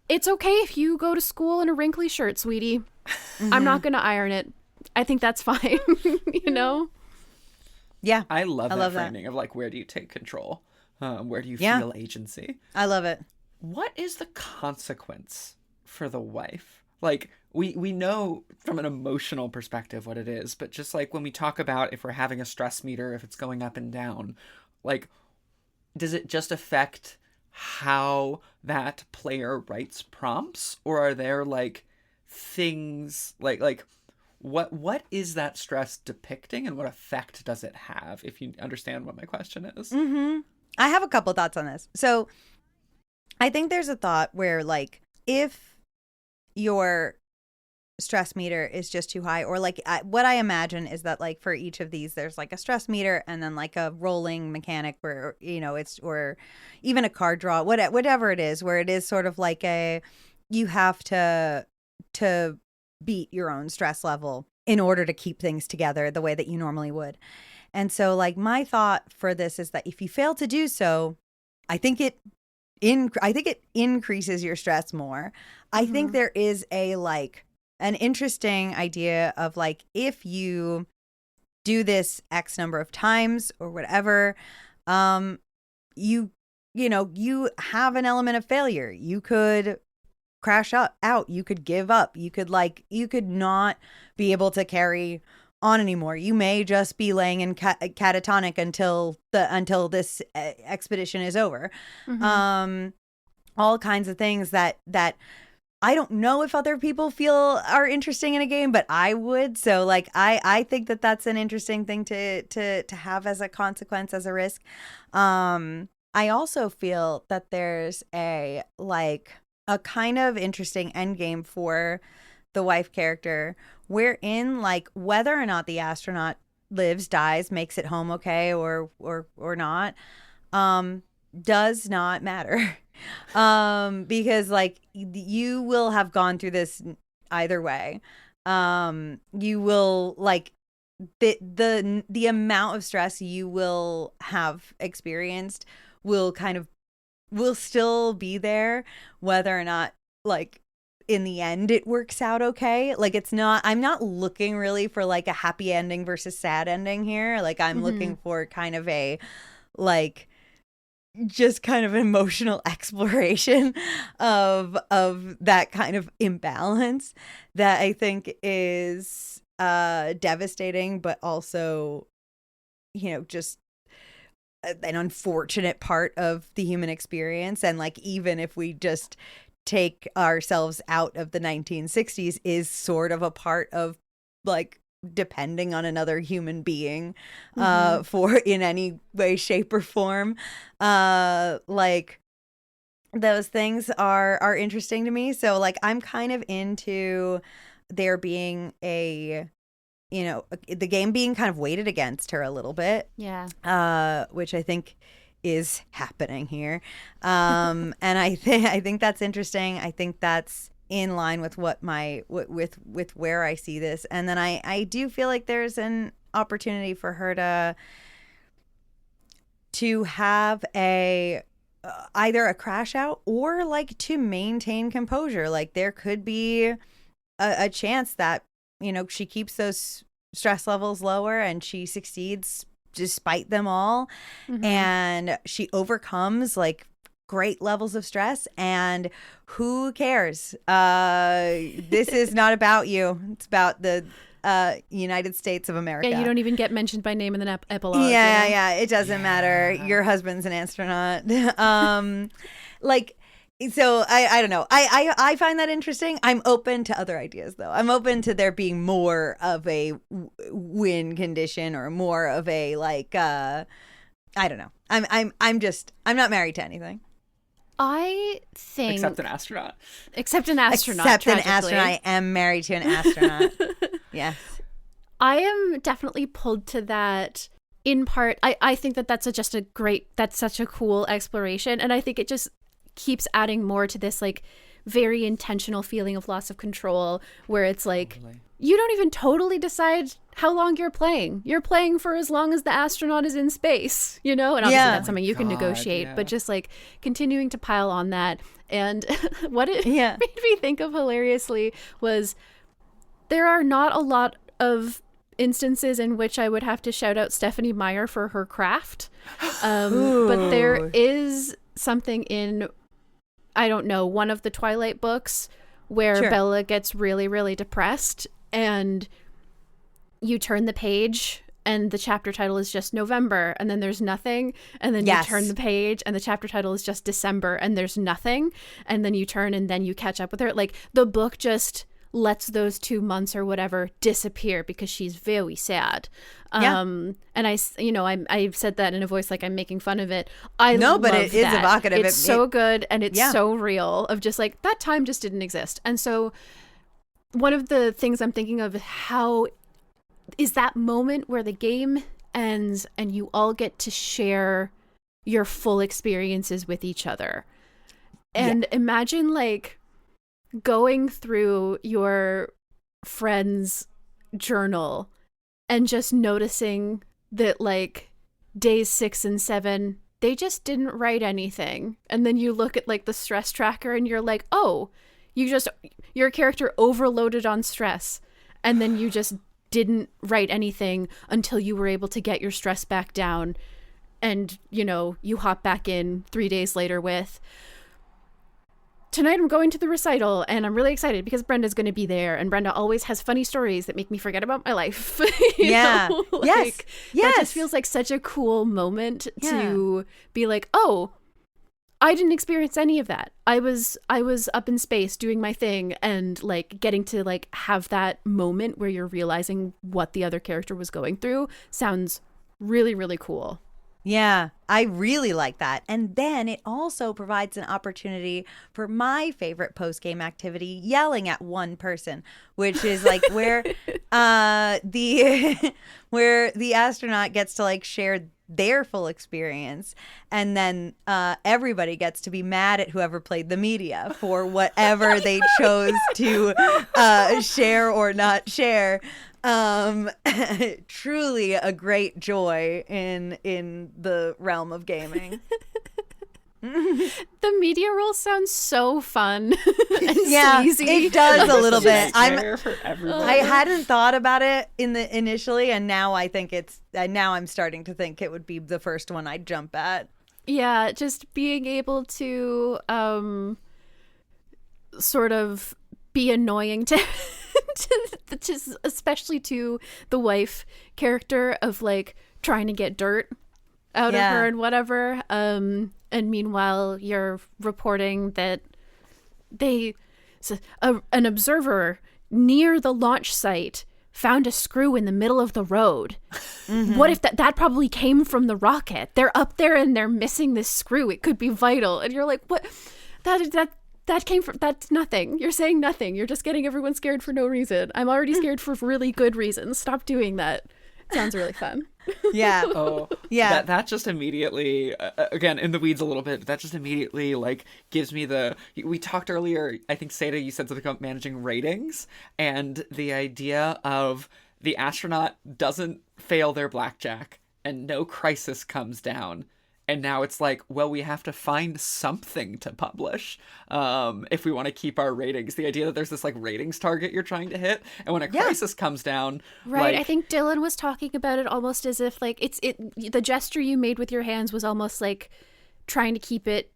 It's okay if you go to school in a wrinkly shirt, sweetie. I'm not going to iron it. I think that's fine, you know? Yeah. I love that framing of like, where do you take control? Where do you feel agency? I love it. What is the consequence for the wife? Like, we know from an emotional perspective what it is, but just like when we talk about if we're having a stress meter, if it's going up and down, like, does it just affect how that player writes prompts, or are there like things like what is that stress depicting, and what effect does it have, if you understand what my question is? Mm-hmm. I have a couple thoughts on this. So I think there's a thought where, like, if your stress meter is just too high, or like what I imagine is that, like, for each of these there's like a stress meter and then like a rolling mechanic where, you know, it's, or even a card draw, whatever it is, where it is sort of like you have to beat your own stress level in order to keep things together the way that you normally would. And so, like, my thought for this is that if you fail to do so, I think it increases your stress more. I think there is an interesting idea of, like, if you do this X number of times or whatever, you have an element of failure. You could crash out. You could give up. You could not be able to carry on anymore. You may just be laying in catatonic until this expedition is over. All kinds of things that I don't know if other people feel are interesting in a game, but I would. So, like, I think that that's an interesting thing to have as a consequence, as a risk. I also feel that there's a kind of interesting end game for the wife character, wherein, like, whether or not the astronaut lives, dies, makes it home okay or not, does not matter. Because, like, you will have gone through this either way. You will, like, the amount of stress you will have experienced will still be there, whether or not, like, in the end it works out okay. Like, I'm not looking really for, like, a happy ending versus sad ending here. Like, I'm looking for kind of a, like, just kind of emotional exploration of that kind of imbalance that I think is devastating, but also, you know, just an unfortunate part of the human experience. And, like, even if we just take ourselves out of the 1960s, is sort of a part of, like, depending on another human being for in any way, shape, or form. Like, those things are interesting to me. So, like, I'm kind of into there being the game being kind of weighted against her a little bit. Yeah. Which I think is happening here. And I think that's interesting. I think that's in line with what with where I see this. And then I do feel like there's an opportunity for her to have either a crash out or, like, to maintain composure. Like, there could be a chance that, you know, she keeps those stress levels lower and she succeeds despite them all, and she overcomes, like, great levels of stress, and who cares? This is not about you. It's about the United States of America. Yeah, you don't even get mentioned by name in the epilogue. Yeah, you know? yeah, it doesn't matter. Your husband's an astronaut. Like, so I don't know. I find that interesting. I'm open to other ideas, though. I'm open to there being more of a win condition, or more of a, like, I don't know. I'm not married to anything. I think Except an astronaut. Except an astronaut. Except an tragically. astronaut. I am married to an astronaut. Yes. I am definitely pulled to that in part. I think that's that's such a cool exploration. And I think it just keeps adding more to this, like, very intentional feeling of loss of control, where it's like, you don't even totally decide how long you're playing. You're playing for as long as the astronaut is in space, you know? And obviously that's something you can negotiate, but just, like, continuing to pile on that. And what it made me think of hilariously was there are not a lot of instances in which I would have to shout out Stephanie Meyer for her craft. But there is something in, I don't know, one of the Twilight books where Bella gets really, really depressed, and you turn the page and the chapter title is just November, and then there's nothing, and then you turn the page and the chapter title is just December and there's nothing, and then you turn and then you catch up with her. Like, the book just lets those 2 months or whatever disappear because she's very sad. And I've said that in a voice like I'm making fun of it. But it is evocative. It's so good, and it's so real, of just like, that time just didn't exist. And so one of the things I'm thinking of, how is that moment where the game ends and you all get to share your full experiences with each other. And imagine like going through your friend's journal and just noticing that like days 6 and 7, they just didn't write anything. And then you look at like the stress tracker and you're like, oh, your character overloaded on stress. And then you just didn't write anything until you were able to get your stress back down. And, you hop back in 3 days later with, tonight I'm going to the recital and I'm really excited because Brenda's going to be there, and Brenda always has funny stories that make me forget about my life. Yes. That just feels like such a cool moment to be like, oh, I didn't experience any of that. I was up in space doing my thing, and like getting to like have that moment where you're realizing what the other character was going through sounds really, really cool. Yeah, I really like that. And then it also provides an opportunity for my favorite post-game activity, yelling at one person, which is like where where the astronaut gets to like share their full experience, and then everybody gets to be mad at whoever played the media for whatever they chose to share or not share. Truly a great joy in the realm of gaming. The media role sounds so fun and sleazy. It does a little bit. I hadn't thought about it initially, and now I think now I'm starting to think it would be the first one I'd jump at. Yeah, just being able to sort of be annoying to especially to the wife character, of like trying to get dirt out of her and whatever. And meanwhile, you're reporting that an observer near the launch site found a screw in the middle of the road. Mm-hmm. What if that probably came from the rocket? They're up there and they're missing this screw. It could be vital. And you're like, what? That came from, that's nothing. You're saying nothing. You're just getting everyone scared for no reason. I'm already scared for really good reasons. Stop doing that. Sounds really fun. Yeah. Oh, yeah. That just immediately, again, in the weeds a little bit, that just immediately, like, gives me we talked earlier, I think, Seda, you said something about managing ratings, and the idea of the astronaut doesn't fail their blackjack, and no crisis comes down. And now it's like, well, we have to find something to publish if we want to keep our ratings. The idea that there's this like ratings target you're trying to hit, and when a crisis comes down, right? I think Dillin was talking about it almost as if like the gesture you made with your hands was almost like trying to keep it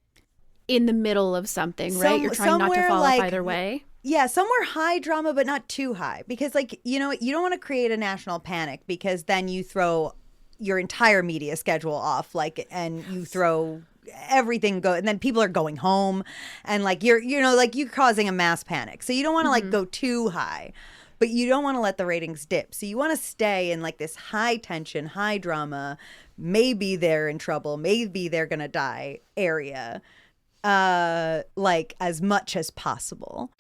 in the middle of something, right? You're trying not to fall off either way. Yeah, somewhere high drama, but not too high, because like you don't want to create a national panic, because then you throw your entire media schedule off, like, and you throw everything and then people are going home, and like you're causing a mass panic. So you don't want to like go too high, but you don't want to let the ratings dip. So you want to stay in like this high tension, high drama, maybe they're in trouble, maybe they're gonna die area, like as much as possible.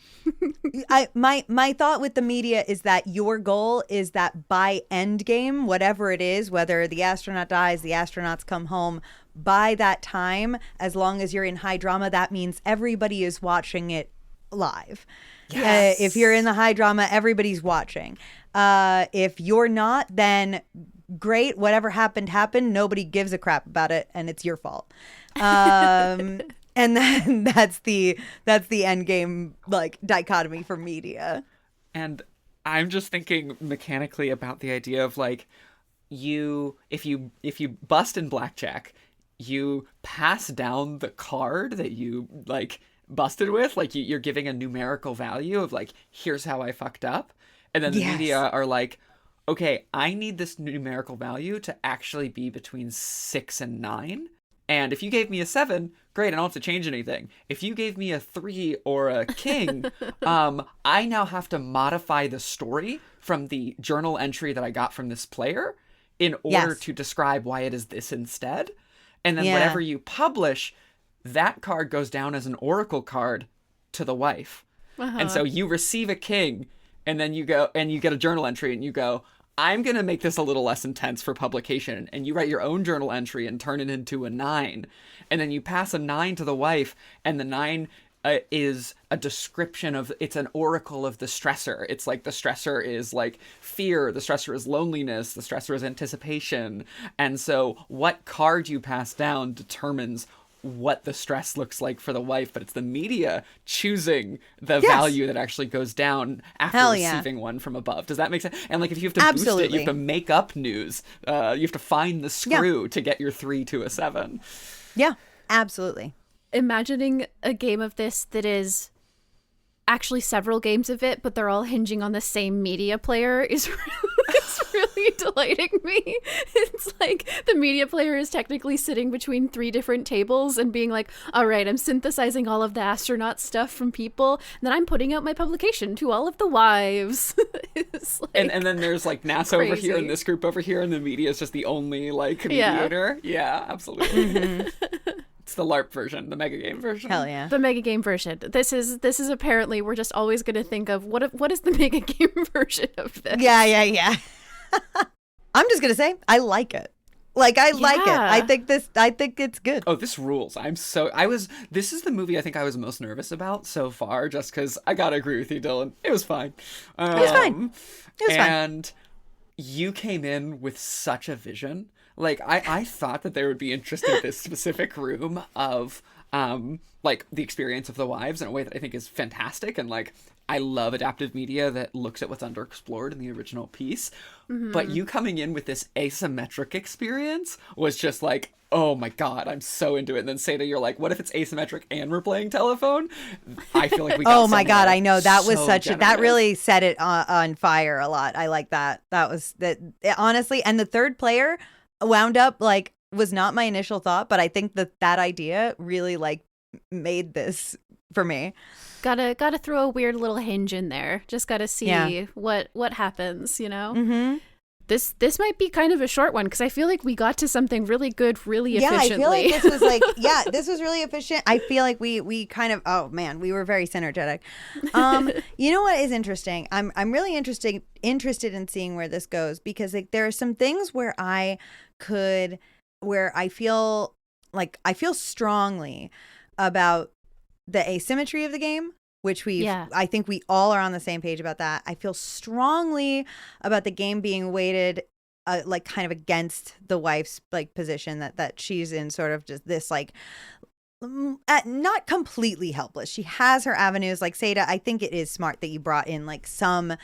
My thought with the media is that your goal is that by end game, whatever it is, whether the astronaut dies, the astronauts come home, by that time, as long as you're in high drama, that means everybody is watching it live. Yes. If you're in the high drama, everybody's watching. If you're not, then great, whatever happened. Nobody gives a crap about it, and it's your fault. And then that's the end game, like, dichotomy for media. And I'm just thinking mechanically about the idea of like, if you bust in blackjack, you pass down the card that you like busted with, like you're giving a numerical value of like, here's how I fucked up, and then the media are like, okay, I need this numerical value to actually be between 6 and 9. And if you gave me a 7, great, I don't have to change anything. If you gave me a 3 or a king, I now have to modify the story from the journal entry that I got from this player in order to describe why it is this instead. And then whatever you publish, that card goes down as an oracle card to the wife. And so you receive a king, and then you go and you get a journal entry and you go, I'm going to make this a little less intense for publication. And you write your own journal entry and turn it into a 9. And then you pass a 9 to the wife, and the 9 is a description of, it's an oracle of the stressor. It's like the stressor is like fear, the stressor is loneliness, the stressor is anticipation. And so what card you pass down determines what the stress looks like for the wife, but it's the media choosing the value that actually goes down after receiving one from above. Does that make sense? And like, if you have to boost it, you have to make up news. You have to find the screw to get your 3 to a 7. Yeah, absolutely. Imagining a game of this that is actually several games of it, but they're all hinging on the same media player is really delighting me. It's like the media player is technically sitting between 3 different tables and being like, all right, I'm synthesizing all of the astronaut stuff from people, and then I'm putting out my publication to all of the wives. It's like, and then there's like NASA over here and this group over here, and the media is just the only like mediator. Yeah, absolutely. It's the LARP version, the mega game version. Hell yeah. The mega game version. This is apparently, we're just always going to think of what is the mega game version of this? Yeah. I'm just going to say, I like it. Like, I like it. I think it's good. Oh, this rules. This is the movie I think I was most nervous about so far, just because I got to agree with you, Dillin. It was fine. It was fine. And you came in with such a vision. Like, I thought that there would be interest in this specific room of, like, the experience of the wives in a way that I think is fantastic. And, like, I love adaptive media that looks at what's underexplored in the original piece. Mm-hmm. But you coming in with this asymmetric experience was just like, oh my God, I'm so into it. And then Satah, you're like, what if it's asymmetric and we're playing telephone? I feel like we got oh my God, I know. That was that really set it on fire a lot. I like that. That was that, honestly. And the third player wound up like, was not my initial thought, but I think that idea really like made this for me. Gotta throw a weird little hinge in there. Just gotta see what happens, you know? Mm-hmm. This might be kind of a short one because I feel like we got to something really good, really efficiently. I feel like this was like, this was really efficient. I feel like we kind of, oh man, we were very synergetic. You know what is interesting? I'm really interested in seeing where this goes, because like there are some things where I feel strongly about the asymmetry of the game, which I think we all are on the same page about that. I feel strongly about the game being weighted like kind of against the wife's like position that she's in, sort of just this like not completely helpless. She has her avenues. Like Satah, I think it is smart that you brought in like some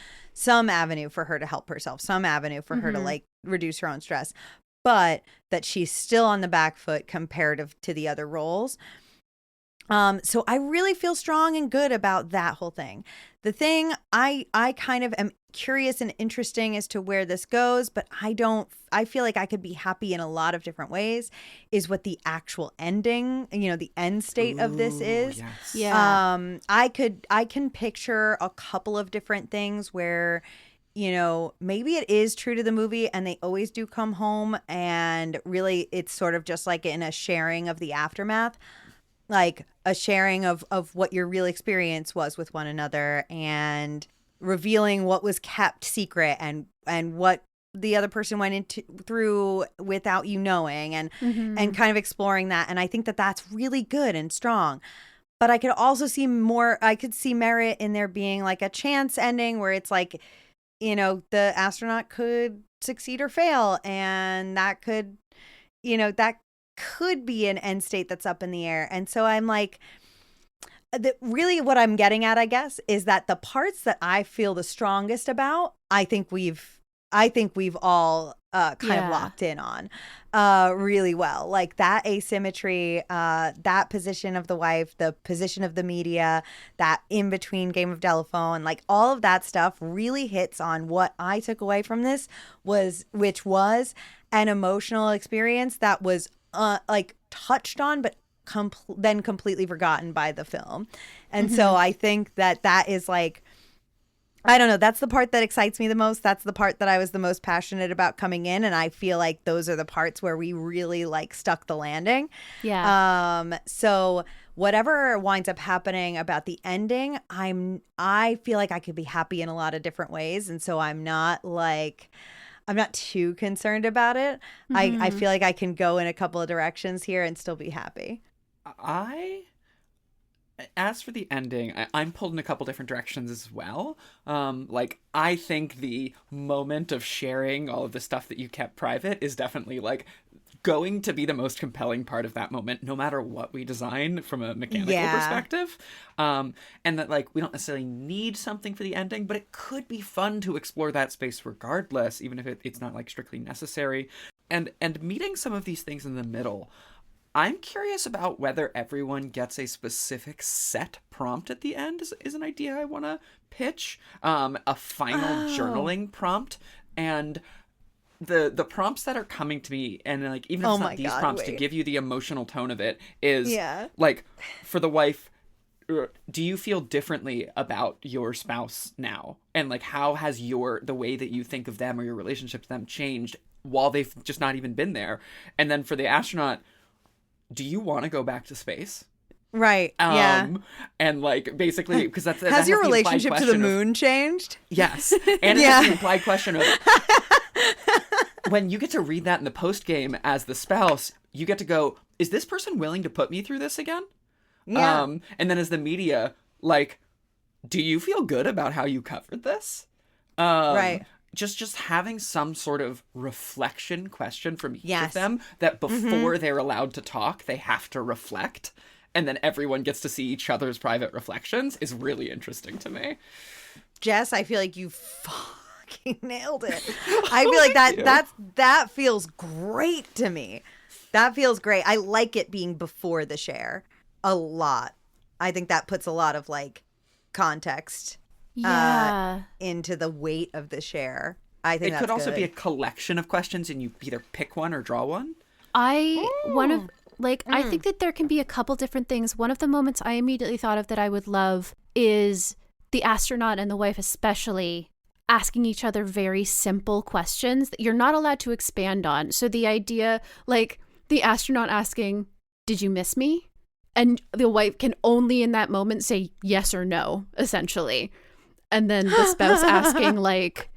avenue for her to help herself, some avenue for her to like reduce her own stress, but that she's still on the back foot comparative to the other roles. So I really feel strong and good about that whole thing. The thing I kind of am curious and interesting as to where this goes, but I feel like I could be happy in a lot of different ways, is what the actual ending, the end state of this is. Yes. Yeah. I can picture a couple of different things where, maybe it is true to the movie and they always do come home, and really it's sort of just like in a sharing of the aftermath. Like a sharing of what your real experience was with one another, and revealing what was kept secret and what the other person went through without you knowing, and kind of exploring that. And I think that that's really good and strong. But I could also see merit in there being like a chance ending where it's like, the astronaut could succeed or fail, and that could be an end state that's up in the air. And so I'm like, really what I'm getting at, I guess, is that the parts that I feel the strongest about, I think we've all kind of locked in on really well. Like that asymmetry, that position of the wife, the position of the media, that in-between game of telephone, like all of that stuff really hits on what I took away from this which was an emotional experience that was like touched on, but then completely forgotten by the film. And so I think that is like, I don't know. That's the part that excites me the most. That's the part that I was the most passionate about coming in. And I feel like those are the parts where we really like stuck the landing. Yeah. So whatever winds up happening about the ending, I feel like I could be happy in a lot of different ways. And so I'm not too concerned about it. I feel like I can go in a couple of directions here and still be happy. As for the ending, I'm pulled in a couple different directions as well. Like, I think the moment of sharing all of the stuff that you kept private is definitely, like, going to be the most compelling part of that moment, no matter what we design from a mechanical perspective. And that, like, we don't necessarily need something for the ending, but it could be fun to explore that space regardless, even if it's not, like, strictly necessary. And meeting some of these things in the middle, I'm curious about whether everyone gets a specific set prompt at the end is an idea I want to pitch. A final journaling prompt. And the prompts that are coming to me, and like even if it's not these prompts to give you the emotional tone of it, is like, for the wife, do you feel differently about your spouse now? And like, how has the way that you think of them or your relationship to them changed while they've just not even been there? And then for the astronaut, do you want to go back to space? Right. And like, basically, because has your relationship to the moon changed? Yes. And it's the implied question of, when you get to read that in the post game as the spouse, you get to go, is this person willing to put me through this again? Yeah. And then as the media, like, do you feel good about how you covered this? Right. Just having some sort of reflection question from each of them, that before they're allowed to talk, they have to reflect, and then everyone gets to see each other's private reflections, is really interesting to me. Jess, I feel like you fucking nailed it. I feel like that feels great to me. That feels great. I like it being before the share a lot. I think that puts a lot of like context into the weight of the share. I think it could also be a collection of questions, and you either pick one or draw one. I think that there can be a couple different things. One of the moments I immediately thought of that I would love is the astronaut and the wife especially asking each other very simple questions that you're not allowed to expand on. So the idea, like the astronaut asking, "Did you miss me?" And the wife can only in that moment say yes or no, essentially. And then the spouse asking, like,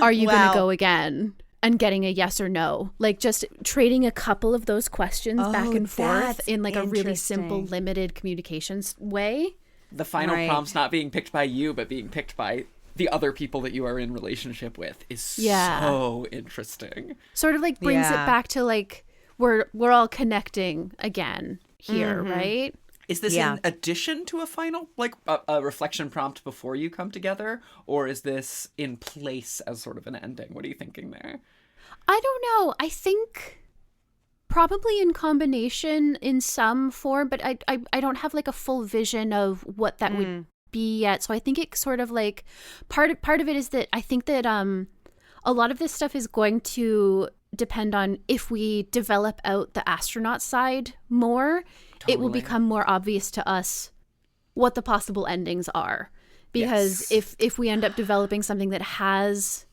are you going to go again? And getting a yes or no. Like, just trading a couple of those questions back and forth in, like, a really simple, limited communications way. The final prompts not being picked by you, but being picked by the other people that you are in relationship with is so interesting. Sort of, like, brings it back to, like, we're all connecting again here, right? Is this in addition to a final, like a reflection prompt before you come together? Or is this in place as sort of an ending? What are you thinking there? I don't know. I think probably in combination in some form, but I don't have like a full vision of what that would be yet. So I think it's sort of like part of it is that I think that a lot of this stuff is going to depend on if we develop out the astronaut side more. Totally. It will become more obvious to us what the possible endings are. Because if we end up developing something that has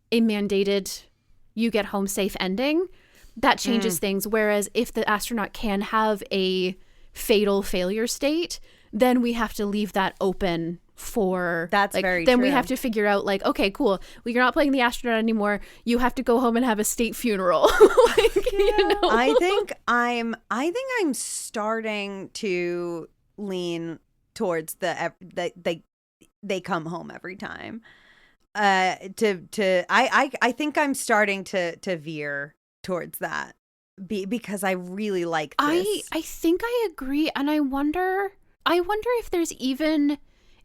a mandated you get home safe ending, that changes things. Whereas if the astronaut can have a fatal failure state, then we have to leave that open for very then true. We have to figure out like, okay, cool, well, you're not playing the astronaut anymore, you have to go home and have a state funeral. You know? I think I'm starting to lean towards they come home every time. I think I'm starting to veer towards that because I really like this. I think I agree, and I wonder if there's even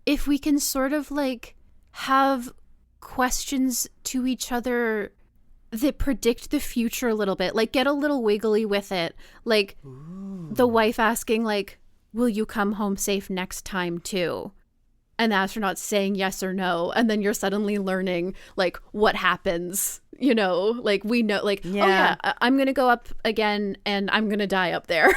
if we can sort of like have questions to each other that predict the future a little bit. Like, get a little wiggly with it. Like, the wife asking, like, will you come home safe next time too? And the astronaut saying yes or no. And then you're suddenly learning, like, what happens, you know? Like, we know, like, oh yeah, I'm going to go up again and I'm going to die up there.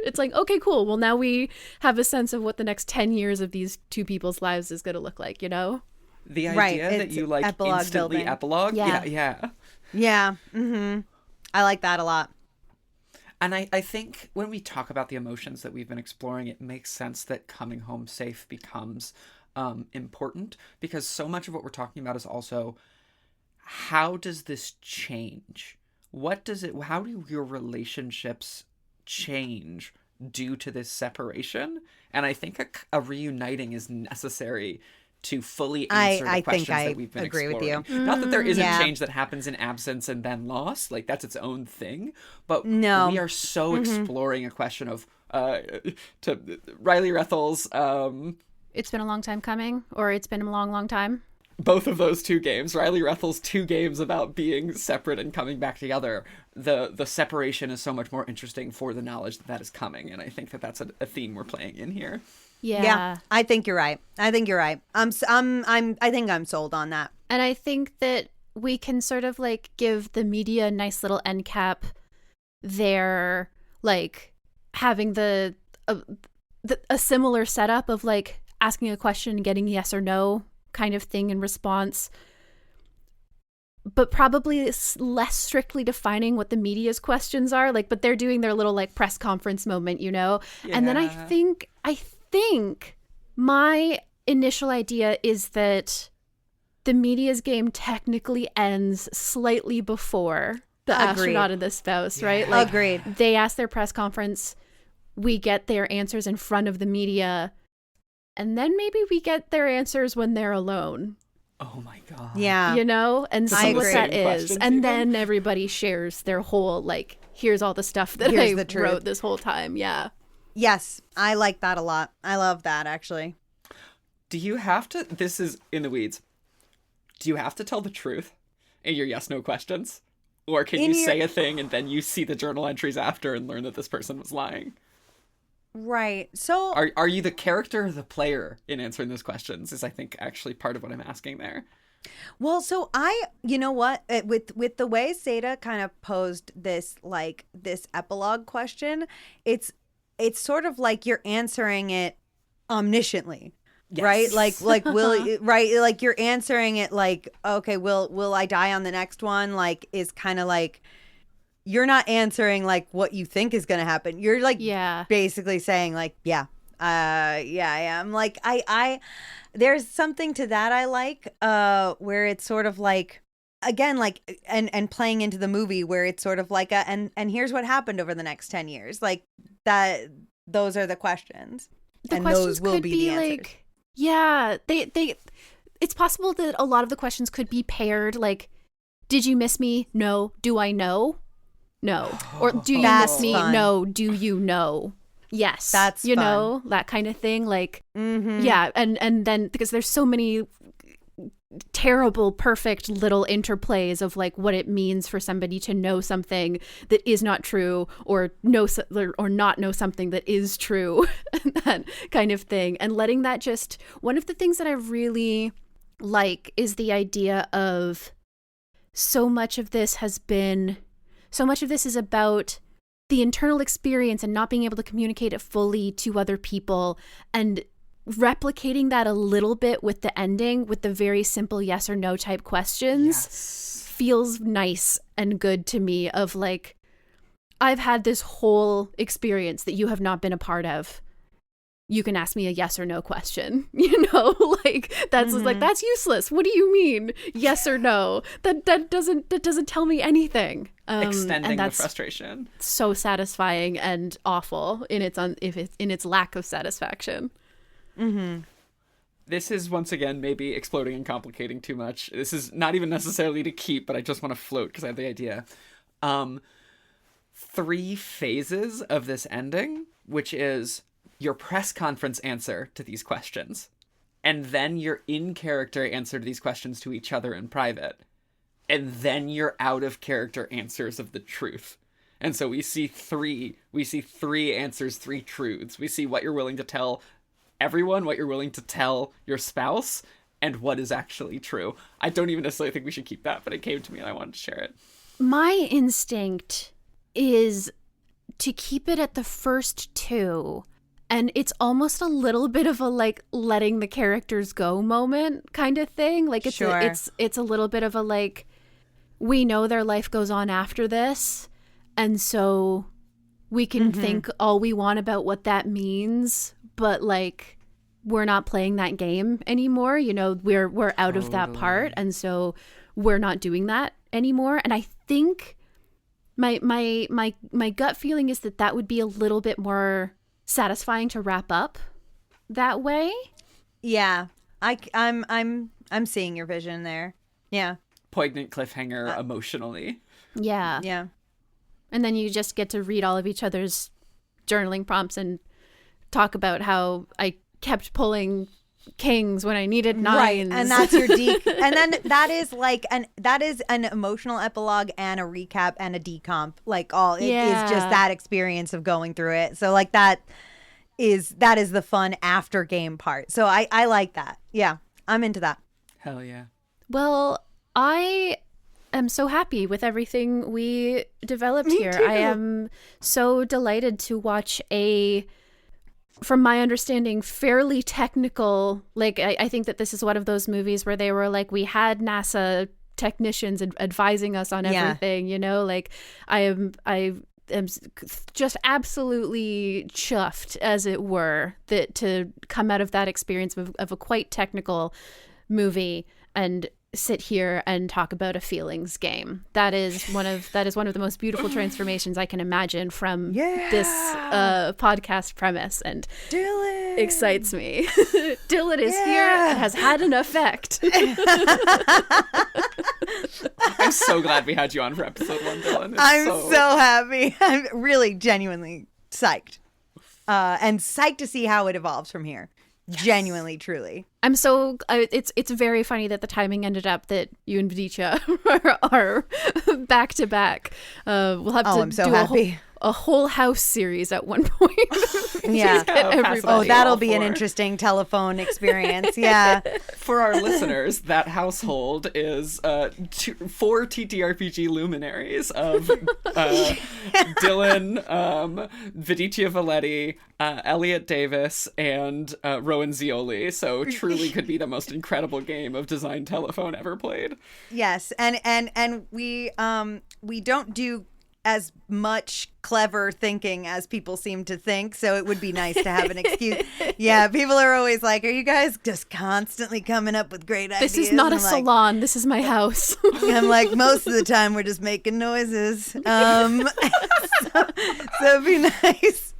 It's like, okay, cool. Well, now we have a sense of what the next 10 years of these two people's lives is going to look like, you know? The idea that you, like, epilogue instantly building. epilogue. Yeah. Yeah. Mm-hmm. I like that a lot. And I think when we talk about the emotions that we've been exploring, it makes sense that coming home safe becomes important, because so much of what we're talking about is also, how does this change? How do your relationships change due to this separation? And I think a reuniting is necessary to fully answer the questions that we've been exploring. I agree with you. Not that there isn't Yeah. change that happens in absence and then loss, like that's its own thing, but No. we are so exploring a question of to Riley Rethel's It's been a long time coming, or it's been a long, long time. both of those two games, Riley Rethel's two games about being separate and coming back together, the separation is so much more interesting for the knowledge that is coming, and I think that that's a theme we're playing in here. Yeah. I think you're right. I think I'm sold on that. And I think that we can sort of like give the media a nice little end cap there, like having a similar setup of like asking a question and getting yes or no kind of thing in response, but probably less strictly defining what the media's questions are, like, but they're doing their little like press conference moment, you know? Yeah. And then I think my initial idea is that the media's game technically ends slightly before the astronaut and the spouse, right? Like, Agreed. they ask their press conference, we get their answers in front of the media, and then maybe we get their answers when they're alone. Oh my god. Yeah. You know? And I see what agree. that is. Questions And even? then everybody shares their whole, like, here's all the stuff that Here's I the truth. wrote this whole time. Yeah. Yes. I like that a lot. I love that, actually. Do you have to, this is in the weeds, do you have to tell the truth in your yes-no questions? Or can you say a thing and then you see the journal entries after and learn that this person was lying? Right. So Are you the character or the player in answering those questions is, I think, actually part of what I'm asking there. Well, so you know what, with the way Seda kind of posed this, like, this epilogue question, it's sort of like you're answering it omnisciently, Yes. right? Like will right? Like you're answering it like, okay, will I die on the next one? Like, is kind of like, you're not answering like what you think is going to happen. You're like, Yeah. basically saying like, yeah, I am. Like, I there's something to that I like, where it's sort of like, again, like, and playing into the movie where it's sort of like and here's what happened over the next 10 years. Like, that, those are the questions. The and questions those will could be the answers. like, yeah, they it's possible that a lot of the questions could be paired, like, did you miss me? No. Do I know? No. Or do you That's miss me? fun. No. Do you know? Yes. That's you fun. know, that kind of thing. Like, Mm-hmm. yeah, and then because there's so many terrible, perfect little interplays of like what it means for somebody to know something that is not true, or not know something that is true, that kind of thing. And letting that just, one of the things that I really like is the idea of so much of this is about the internal experience and not being able to communicate it fully to other people, and replicating that a little bit with the ending, with the very simple yes or no type questions, Yes. feels nice and good to me. Of like, I've had this whole experience that you have not been a part of. You can ask me a yes or no question, you know, like that's like, that's useless. What do you mean? Yes or no? That doesn't tell me anything. Extending and the that's frustration. so satisfying and awful in its lack of satisfaction. Mm-hmm. This is, once again, maybe exploding and complicating too much. This is not even necessarily to keep, but I just want to float because I have the idea. 3 phases of this ending, which is your press conference answer to these questions. and then your in-character answer to these questions to each other in private, and then your out-of-character answers of the truth. And so we see three answers, 3 truths. We see what you're willing to tell everyone, what you're willing to tell your spouse, and what is actually true. I don't even necessarily think we should keep that, but it came to me and I wanted to share it. My instinct is to keep it at the first 2. And it's almost a little bit of a like letting the characters go moment kind of thing. Like it's Sure. it's a little bit of a like, we know their life goes on after this. And so we can think all we want about what that means, but like we're not playing that game anymore. You know, we're out of that part, and so we're not doing that anymore. And I think my gut feeling is that would be a little bit more satisfying to wrap up that way. Yeah. I'm seeing your vision there. Yeah. Poignant cliffhanger emotionally. Yeah. Yeah. And then you just get to read all of each other's journaling prompts and talk about how I kept pulling kings when I needed nines. Right, and that's your and then that is an emotional epilogue and a recap and a decomp. Like all it is just that experience of going through it. So like that is the fun after game part. So I like that. Yeah, I'm into that. Hell yeah. Well, I am so happy with everything we developed Me here. too. I am so delighted to watch from my understanding, fairly technical, like I think that this is one of those movies where they were like, we had NASA technicians advising us on everything, you know, like I am just absolutely chuffed, as it were, that to come out of that experience of a quite technical movie and sit here and talk about a feelings game. That is one of the most beautiful transformations I can imagine from this podcast premise, and Dillin excites me. Dillin is here and has had an effect. I'm so glad we had you on for episode 1, Dillin. I'm so happy. I'm really genuinely psyched. And psyched to see how it evolves from here. Genuinely, truly. I'm so it's very funny that the timing ended up that you and Vidisha are back to back. We'll have to I'm so do happy. a whole house series at one point. Yeah. Everybody. That'll be an interesting telephone experience. Yeah. For our listeners, that household is 4 TTRPG luminaries of Dillin, Vidisha Valetti, Elliot Davis, and Rowan Zioli. So truly could be the most incredible game of design telephone ever played. Yes. And we don't do as much clever thinking as people seem to think, so it would be nice to have an excuse. Yeah, people are always like, are you guys just constantly coming up with great ideas? This is not a I'm salon, this is my house. I'm like, most of the time we're just making noises. So it'd be nice.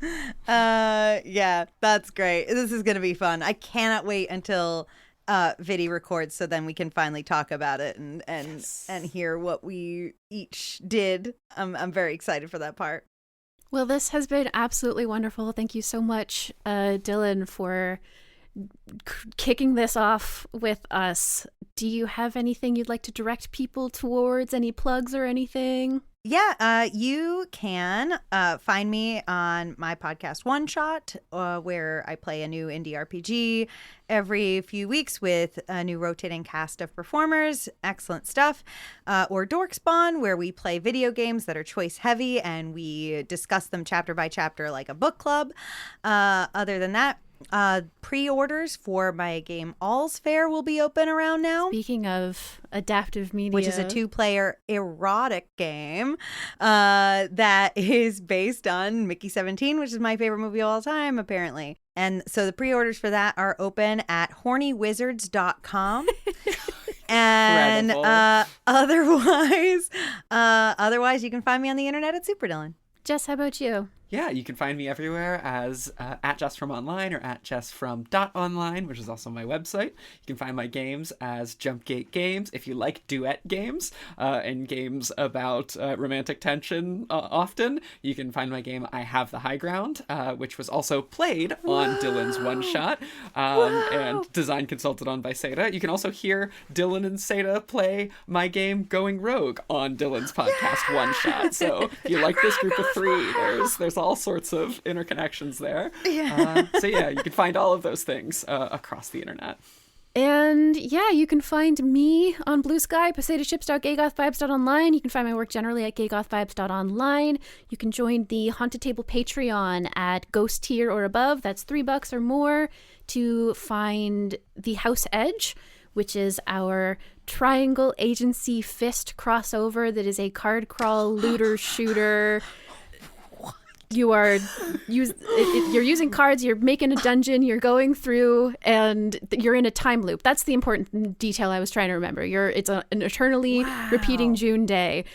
Yeah, that's great. This is gonna be fun. I cannot wait until Vidi records, so then we can finally talk about it and hear what we each did. I'm very excited for that part. Well, this has been absolutely wonderful. Thank you so much, Dillin, for kicking this off with us. Do you have anything you'd like to direct people towards? Any plugs or anything? Yeah, you can find me on my podcast One Shot, where I play a new indie RPG every few weeks with a new rotating cast of performers. Excellent stuff. Or Dork Spawn, where we play video games that are choice heavy and we discuss them chapter by chapter like a book club. Other than that, pre-orders for my game All's Fair will be open around now. Speaking of adaptive media, Which is a 2-player erotic game that is based on Mickey 17, which is my favorite movie of all time, apparently. And so the pre-orders for that are open at hornywizards.com. And otherwise you can find me on the internet at superdillin. Jess, how about you? Yeah, you can find me everywhere as at jessfrom.online or at jessfrom.online, which is also my website. You can find my games as Jumpgate Games. If you like duet games and games about romantic tension often, you can find my game I Have the High Ground, which was also played on Dillin's One Shot and design consulted on by Satah. You can also hear Dillin and Satah play my game Going Rogue on Dillin's podcast One Shot. So if you like this group of three, there's all sorts of interconnections there. So yeah, you can find all of those things across the internet. And yeah, you can find me on Bluesky, potatoships.gaygothvibes.online. You can find my work generally at gaygothvibes.online. You can join the Haunted Table Patreon at Ghost tier or above. That's $3 or more to find the House Edge, which is our triangle agency fist crossover that is a card crawl looter shooter. You're using cards, you're making a dungeon, you're going through, and you're in a time loop. That's the important detail I was trying to remember. It's an eternally repeating June day.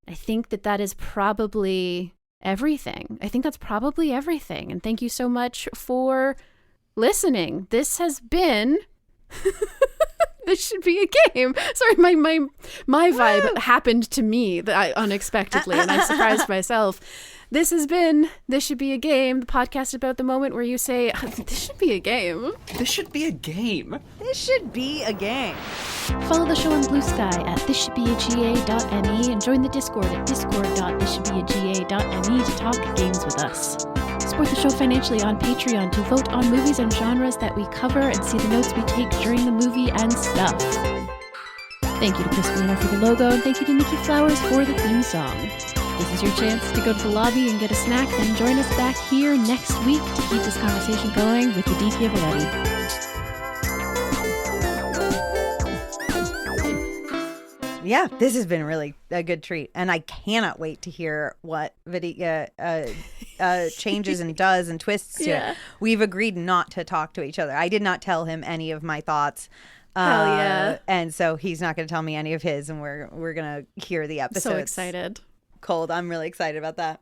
I think that is probably everything. And thank you so much for listening. This has been... This should be a game. Sorry, my vibe happened to me unexpectedly, and I surprised myself. This has been This Should Be a Game, the podcast about the moment where you say, this should be a game. This should be a game. This should be a game. Follow the show on Bluesky at thisshouldbeaga.me and join the Discord at discord.thisshouldbeaga.me to talk games with us. Support the show financially on Patreon to vote on movies and genres that we cover and see the notes we take during the movie and stuff. Thank you to Cris for the logo, and thank you to Nicky Flowers for the theme song. This is your chance to go to the lobby and get a snack, then join us back here next week to keep this conversation going with the DT of Aletti. Yeah, this has been really a good treat, and I cannot wait to hear what Vidia changes and does and twists to it. We've agreed not to talk to each other. I did not tell him any of my thoughts. Hell yeah. And so he's not going to tell me any of his, and we're going to hear the episode. So excited. Cold. I'm really excited about that.